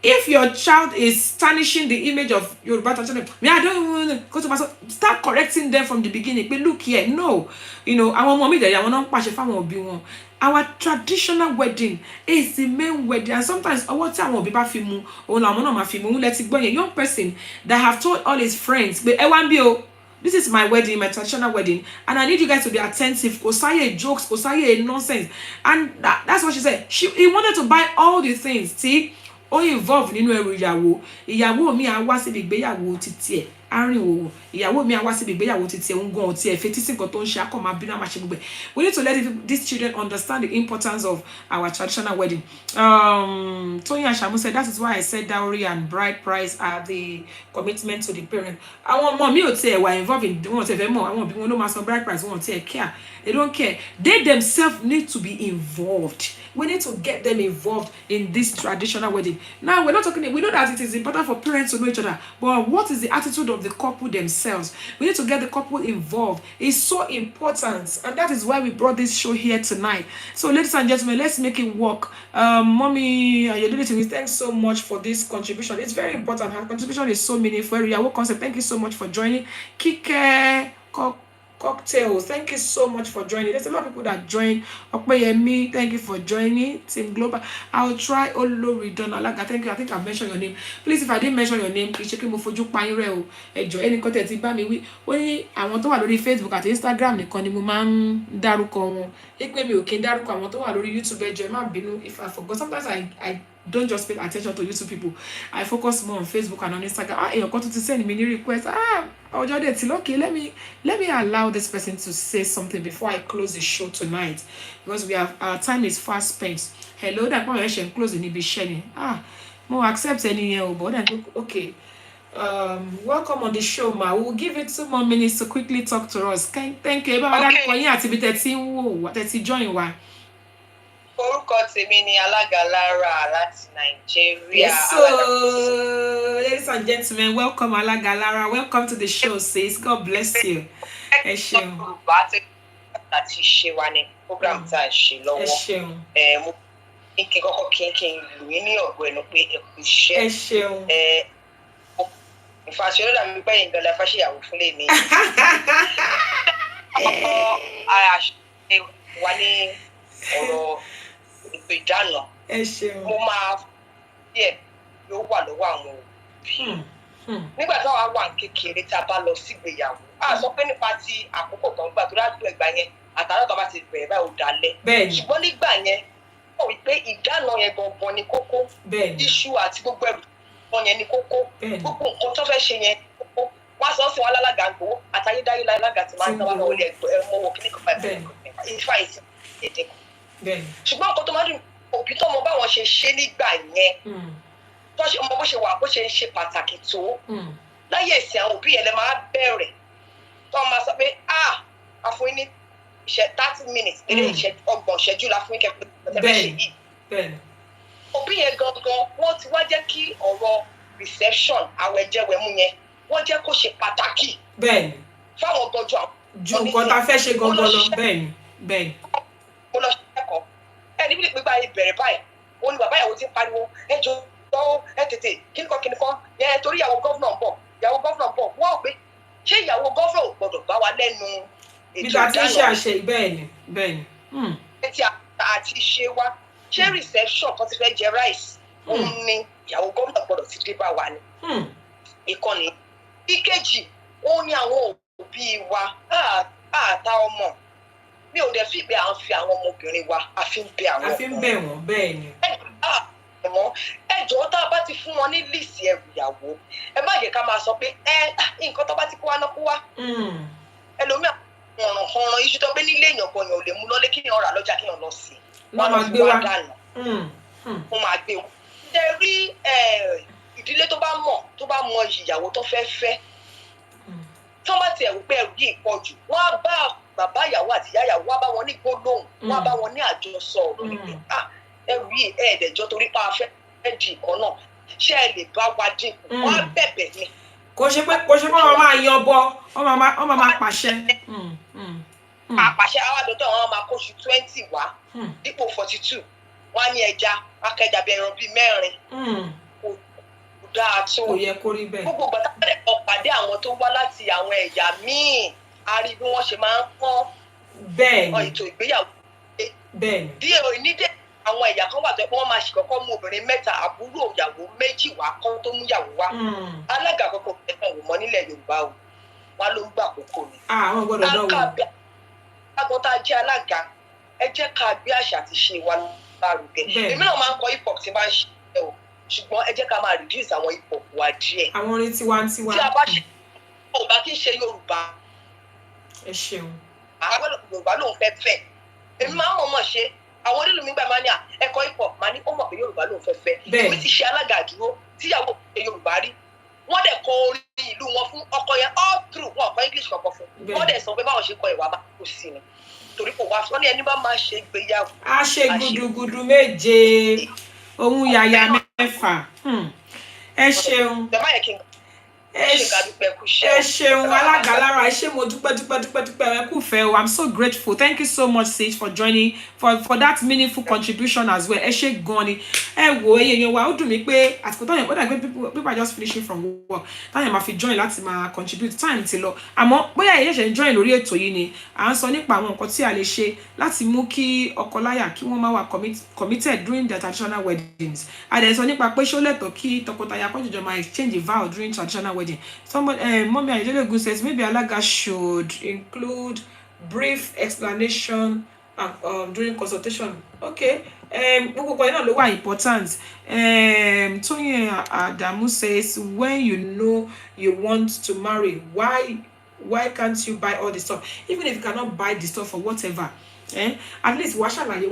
If your child is tarnishing the image of your brother, I don't want to go to myself. Start correcting them from the beginning. But look here, no, our mommy there, our traditional wedding is the main wedding, and sometimes what time will be let it go. A young person that have told all his friends, but this is my wedding, my traditional wedding, and I need you guys to be attentive. Osaye jokes, Osaye nonsense, and that's what she said. He wanted to buy all the things. See, all involved nínú ẹrù ìyàwó mi á wá síbi ìgbéyàwó títí ẹ̀ arìnwó ìyàwó mi á wá síbi ìgbéyàwó títí ẹ̀ ń gan ọtí ẹ̀ fetí sí nǹkan tó ń ṣe akọ máa bínú àmàṣe gbogbo ẹ̀. We need to let these children understand the importance of our traditional wedding. Tony Ashamu said that is why I said dowry and bride price are the commitment to the parent. Àwọn ọmọ mi ò tiẹ̀ wà involved in wọn tẹ̀ fẹ́ mọ̀ àwọn òbí wọn ló máa san bride price wọn tiẹ̀ care. They don't care. They themselves need to be involved. We need to get them involved in this traditional wedding. Now, we know that it is important for parents to know each other, but what is the attitude of the couple themselves? We need to get the couple involved. It's so important, and that is why we brought this show here tonight. So, ladies and gentlemen, let's make it work. Mommy, you're doing it. Thanks so much for this contribution. It's very important. Her contribution is so meaningful. Riyawo concept. Thank you so much for joining. Kike Cocktails, thank you so much for joining. There's a lot of people that join. Okpeyemi, thank you for joining. Team Global, I'll try. Oloridon Alaga, thank you. I think I've mentioned your name. Please, if I didn't mention your name, please check me for you. Enjoy any content. When I want to lórí Facebook àti Instagram nìkan ni mo máa ń dárúkọ wọn. Ekpe mi ò kí ń dárúkọ àwọn tó wà lórí YouTube ẹjọ́ ẹ má bínú if I forgot. Sometimes I don't just pay attention to YouTube people. I focus more on Facebook and on Instagram. You're going to send me a request. Okay, let me allow this person to say something before I close the show tonight, because our time is fast spent. Hello, that one I should close the nibi sharing. More accept any but okay. Welcome on the show, ma. We'll give it 2 more minutes to quickly talk to us. Thank you. Join one. Orúkọ tèmi ni Alága Lára láti Nàìjíríà. Yes, so ladies and gentlemen, welcome Alága Lára. Welcome to the show, sis. God bless you. Ẹ ṣeun. Láti ṣe wa ní program tá a ṣe lọ́wọ́. Ẹ ṣeun. Mo kí kọ́kọ́ kí n lù yín ní ọ̀gbọ́ ẹnu pé ẹ kú iṣẹ́. Ẹ ṣeun. Ìfàṣẹ ló dàbí pé ìgbà la fàṣẹyàwó fún lè ní. Wà ní ọ̀rọ̀ ìdáná. Mo máa díẹ̀ yóò wà lọ́wọ́ àwọn òbí. Nígbà táwa wà kékeré tá a bá lọ sígbéyàwó, a sọ pé nípa ti àkókò kan gbà tó dájú ẹgbà yẹn àtàrà tó bá ti bẹ̀rẹ̀ báyìí ó dalẹ̀. Ṣùgbọ́n nígbà yẹn wọ́n wí pé ìdáná yẹn gangan ni kókó. Iṣu àti gbogbo ẹrù wọn yẹn ni kókó. Gbogbo nǹkan tó fẹ́ ṣe yẹn kókó. Wọ́n sọ sí wọn alága gbowó àtayédáyé lálága tí máa ń sábà wọlé ẹ̀mọ́wọ́ kíní kan báyìí ìfà ìsìn èdè kan. Ṣùgbọ́n nǹkan tó máa dùn òbí tó mọ báwọn ṣe ṣe nígbà yẹn tó ṣe ọmọ bó ṣe wà bó ṣe ń ṣe pàtàkì tó láyé ìsìn àwọn òbí yẹn lè máa bẹ̀rẹ̀ tó máa sọ pé àfún ní 30 minutes eré 30 ìṣẹ́jú la fún kẹ́kẹ́ tẹ́fẹ́ ṣe yìí. Òbí yẹn gangan wọ́n ti wá jẹ́ kí ọ̀rọ̀ reception àwẹ̀jẹwẹ̀mú yẹn wọ́n jẹ́ kó ṣe pàtàkì fáwọn gbọ́njú àwọn ju nǹkan tá a fẹ́ ṣe gangan lọ bẹ́ẹ̀ ni. mo lọ ṣẹ́kọ̀ọ́ ẹni bí gbígbà ìbẹ̀rẹ̀ báyìí òun ni bàbá ìyàwó ti ń pariwo ẹ jọ ẹ tètè kíníkan yẹn torí ìyàwó gọ́fúnà ń bọ̀ wọ́n ò pé ṣé ìyàwó gọ́fúnà ò gbọ́dọ̀ bá wa lẹ́nu ètò ìdáná nígbà tí ń ṣe àṣẹ bẹ́ẹ̀ ni. ti àti ṣe wa ṣé reception kan ti fẹ́ jẹ rice òun ni ìyàwó gọ́fúnà gbọ́dọ̀ ti dé bá wa ni ìkànnì ìkejì òun ni àwọn òbí wa àtà ọmọ mi ò dẹ̀ fi pé à ń fi àwọn ọmọbìnrin wa a fi ń bẹ àwọn ọmọ. a fi ń bẹ wọn bẹ́ẹ̀ ni. ẹ jọ̀ọ́ tá a bá ti fún wọn ní líìsì ẹrù ìyàwó ẹ má yẹ ká máa sọ pé nǹkan tó bá ti kó wá náà kó wá. ẹlòmíà ọ̀ràn iṣu tó gbé nílé èèyàn kan yẹn ò lè mú lọ́lé kí èèyàn rà lọ́jà kí èèyàn lọ sí i. wọ́n máa gbé wá dànù. wọ́n máa gbé wọn. ṣe rí ìdílé tó bá mọ ìyàwó tó fẹ́ fẹ́ tó bá tiẹ̀ wípé ẹrù yìí pọ̀ jù wọ́n á bá bàbá ìyàwó àti ìyá ìyàwó wọ́n á bá wọn ní gbólóhùn wọ́n á bá wọn ní àjọsọ ọ̀rọ̀ nígbè ẹrù yìí ẹ̀ẹ́dẹ̀jọ́ torí pa afẹ́ di ìkan náà ṣé ẹ lè bá wa dínkù wọ́n á bẹ̀bẹ̀ ni. kò ṣe pé wọ́n máa yan bọ wọ́n máa pàṣẹ. àpàṣẹ àwọn àdótọ́ wọn máa kóṣù 20 wá dípò 42 wọ́n á ní ẹja akẹjà bí ẹran bíi 4 dáa tó kò yẹ kó rí bẹ́ẹ̀. gbogbo gbàdápẹ̀lẹ̀ kan pàdé àwọn tó wá láti àwọn ẹ̀yà míì a rí bí wọ́n ṣe máa ń pọ́n ètò ìgbéyàwó. bẹ́ẹ̀ni. díẹ̀ onídẹ̀ àwọn ẹ̀yà kan wà tó pé wọ́n máa ṣe kọ́kọ́ mú obìnrin 3 àbúrò ìyàwó 2 wá kán tó mú ìyàwó wá. alága àkọ́kọ́ ẹ̀ka wò mọ́ nílẹ̀ Yorùbá o wọn ló ń gbà àkókò ni. àwọn gbọ́dọ̀ dánwò. agbọ́n tá a jẹ́ alága ẹ jẹ́ ká gbé àṣà àti ṣe wa lárugẹ. èmi náà máa ń kọ hip hop tí máa ń ṣe o ṣùgbọ́n ẹ jẹ́ ká máa reduce àwọn hip hop wa díẹ̀. àwọn orin tiwantiwa. tí a bá ṣe Yorùbá kì í ṣe Yorùbá. ẹ ṣeun. àwọn Yorùbá lòun fẹ́ fẹ́ èmi máa ń mọ̀ ṣe àwọn onílù mi gbà máa ní ẹ̀kọ́ hip hop máa ní ó mọ̀ pé Yorùbá lòun fẹ́ fẹ́. èmi ti ṣe alága àdúró tíyàwó ṣe Yorùbá rí wọ́n dẹ̀ kọ orin ìlú wọn fún ọkọ yẹn all through wọn kọ English kankan fún wọ́n dẹ̀ sọ pé báwọn ṣe kọ ìwà máa kó sí ni torí kò wá wọ́n ní ẹni bá máa ṣe ìgbéyàwó. a ṣe gudugudu méje ohun yàyà mẹ́fà ẹ ṣeun ẹ ṣeun alága lára ẹ ṣé mo dúpẹ́ ẹ kú fẹ́ o I'm so grateful thank you so much sis for joining for that meaningful contribution as well ẹ ṣé gan ni ẹ wo ẹyẹ wa ó dùn mí pé àsìkò táyà ó dàgbé people are just finishing from work táyà máa fi join láti máa contribute time ti lọ àmọ́ bóyá ẹ̀yẹ́ ṣe ń join lórí ètò yìí ni à ń sọ nípa àwọn nǹkan tí a lè ṣe láti mú kí ọkọláyà kí wọ́n máa wà committed during their traditional weddings a dẹ̀ sọ nípa pé ṣó lẹ́tọ̀ọ́ kí tọkọtaya kó jọjọ máa exchange vow during traditional wedding. Somebody, Mommy Ajelegun says maybe Alaga should include brief explanation during consultation. Okay. Gbogbo náà ló wà important. Tony Adamu says when you know you want to marry, why can't you buy all the stuff? Even if you cannot buy the stuff or whatever. At least why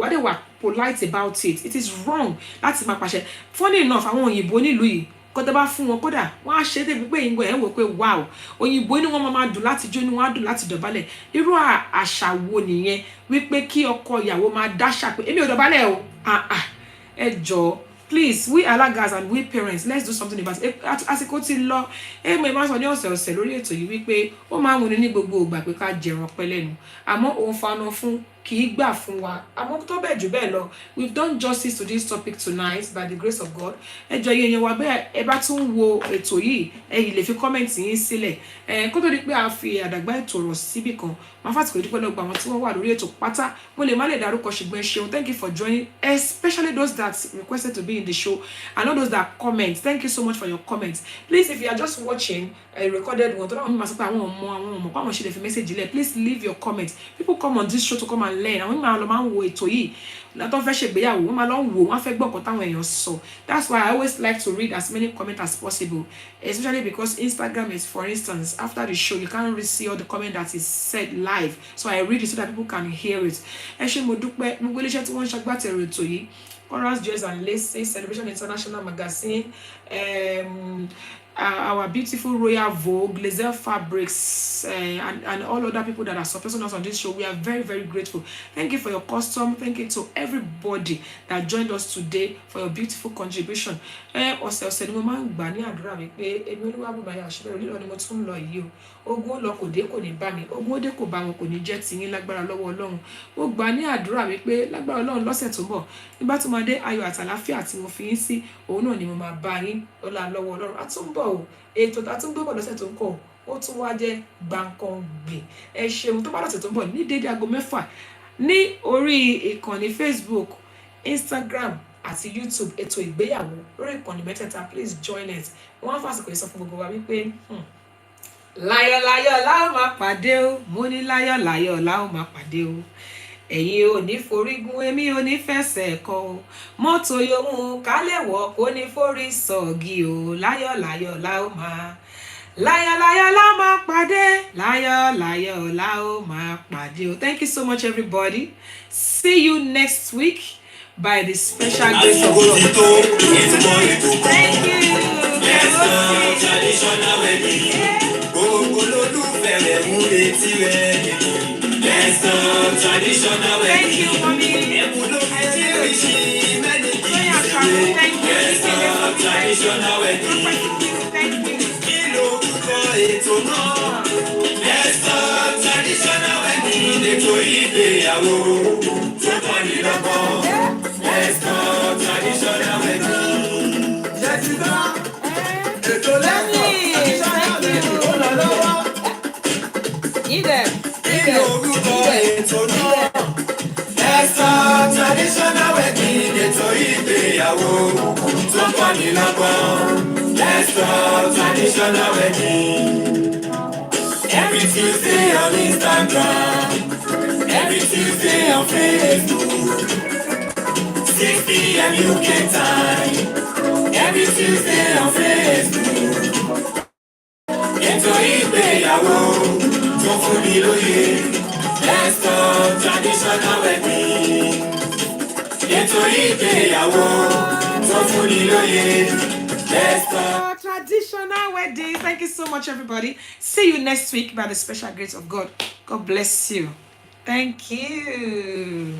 they were polite about it. It is wrong. Láti máa pàṣẹ. Funny enough, àwọn òyìnbó nílùú yìí kọ́tà bá fún wọn kódà wọ́n á ṣe débi pé ìgbọ̀ ẹ̀ ń wò pé wow òyìnbó ni wọ́n máa dùn láti jó ni wọ́n á dùn láti dọ̀bálẹ̀ irú àṣà wo nìyẹn wípé kí ọkọ ìyàwó máa dáṣà pé èmi ò dọ̀bálẹ̀ o ẹ jọ̀ọ́ please we alagas and we parents let's do something about it àsìkò ti lọ mo máa sọ ní ọ̀sẹ̀ lórí ètò yìí wípé ó máa ń wuni ní gbogbo ìgbà pé ká jẹran pẹ́ lẹ́nu àmọ́ òun fanu fún kì í gbà fún wa àmọ́ tó bẹ́ẹ̀ jù bẹ́ẹ̀ lọ we've done justice to this topic tonight by the grace of God ẹ jọ̀ọ́ yẹn wa bẹ́ẹ̀ ẹ bá tún wo ètò yìí ẹ yìí lè fi kọ́mẹ̀ntì yín sílẹ̀ kó tó di pé a fi àdàgbà ètò rọ̀ síbì kan máa fàtìkò dúpẹ́ lọ́gbà àwọn tí wọ́n wà lórí ètò pátá mo lè má lè dárúkọ ṣùgbọ́n ẹ ṣeun thank you for joining especially those that requested to be in the show and all those that comment thank you so much for your comments please if you are just watching a recorded one tó dáwọn mímọ sọ pé àwọn ọmọ pàwọn ṣe lè fi message lẹ please leave your comments people come on this show to come and learn àwọn mímọ lọ máa ń wo ètò yìí látọ́ fẹ́ ṣègbéyàwó wọ́n máa lọ ń wò wọ́n fẹ́ gbọ́ nǹkan táwọn èèyàn sọ that's why I always like to read as many comments as possible especially because Instagram is for instance after the show you can't really see all the comment that is said live so I read it so that people can hear it ẹ ṣé mo dúpẹ́ gbogbo iléeṣẹ́ tí wọ́n ń ṣagbátẹrù ètò yìí Chorus Jewels and Laces Celebration International Magazine our beautiful Royal Vogue, Laser Fabrics, and all other people that are supporting us on this show. We are very, very grateful. Thank you for your custom. Thank you to everybody that joined us today for your beautiful contribution. Ọ̀sẹ̀ ni mo máa ń gbà ní àdúrà mi pé èmi Olúwabùnmi àṣìbẹ̀rẹ̀ onílọ ni mo tún ń lọ yìí o. Ogun lọ kò dé kò ní bá mi. Ogun ó dé kò bá wọn kò ní jẹ́ tiyín lágbára lọ́wọ́ Ọlọ́run. Mo gbà ní àdúrà mi pé lágbára Ọlọ́run lọ́sẹ̀ tó ń bọ̀. Nígbà tó máa dé ayọ̀ àtàláfíà tí mo fi yín sí, òun náà ni mo máa bá yín lọ́la lọ́wọ́ Ọlọ́run. A tún bọ̀ o. Ètò tá tún gbọ́bọ̀ lọ́sẹ̀ tó ń kọ̀ ó tún wá jẹ́ gbàǹkangbè. Ẹ ṣeun tó bá lọ́sẹ̀ tó ń bọ̀ ní dédé aago 6 ní orí ìkànnì Facebook, Instagram àti YouTube Ètò Ìgbéyàwó lórí ìkànnì mẹ́tẹ̀ẹ̀ta. Please join us. Wọ́n á fàsìkò yìí sọ fún gbogbo wa wípé láyọ̀ láyọ̀ la ó máa pàdé o. Mo ní láyọ̀ láyọ̀ la ó máa pàdé o. Ẹ̀yin ò ní forígun, èmi ò ní fẹsẹ̀ kọ o. Mọ́tò yòówù kálẹ̀ wọ̀ kó ní forí sọ̀gì o. Láyọ̀ láyọ̀ la ó máa. Láyọ̀ láyọ̀ la máa pàdé. Láyọ̀ láyọ̀ la ó máa pàdé o. Thank you so much, everybody. See you next week by the special grace of God. Thank you. Traditional wedding. Gbogbo olólùfẹ́ rẹ̀ mú retí rẹ̀. Let's go traditional wedding. Thank you, mommy. Ẹ̀kú ló fi jíríṣi mẹ́ni kì í ṣe. Thank you. Let's go traditional wedding. Thank you. Kí lorúkọ ètò náà? Let's go traditional wedding. Ètò ìgbéyàwó tó kọ́ ní lọ́gbọ́n. Let's go traditional wedding. Jẹ́sí náà, ètò lẹ́yìn traditional wedding ó lọ lọ́wọ́. Kí lorúkọ ètò náà? Let's go traditional wedding. Ètò ìgbéyàwó tó kọ́ ní lọ́gbọ́n. Let's go traditional wedding. Every Tuesday on Instagram, every Tuesday on Facebook, 6 p.m. UK time, every Tuesday on Facebook. Ètò ìgbéyàwó tó fún mi lóye. Let's go traditional wedding. Ètò ìgbéyàwó tó fún mi lóye. Let's go. Traditional wedding. Thank you so much, everybody. See you next week by the special grace of God. God bless you. Thank you.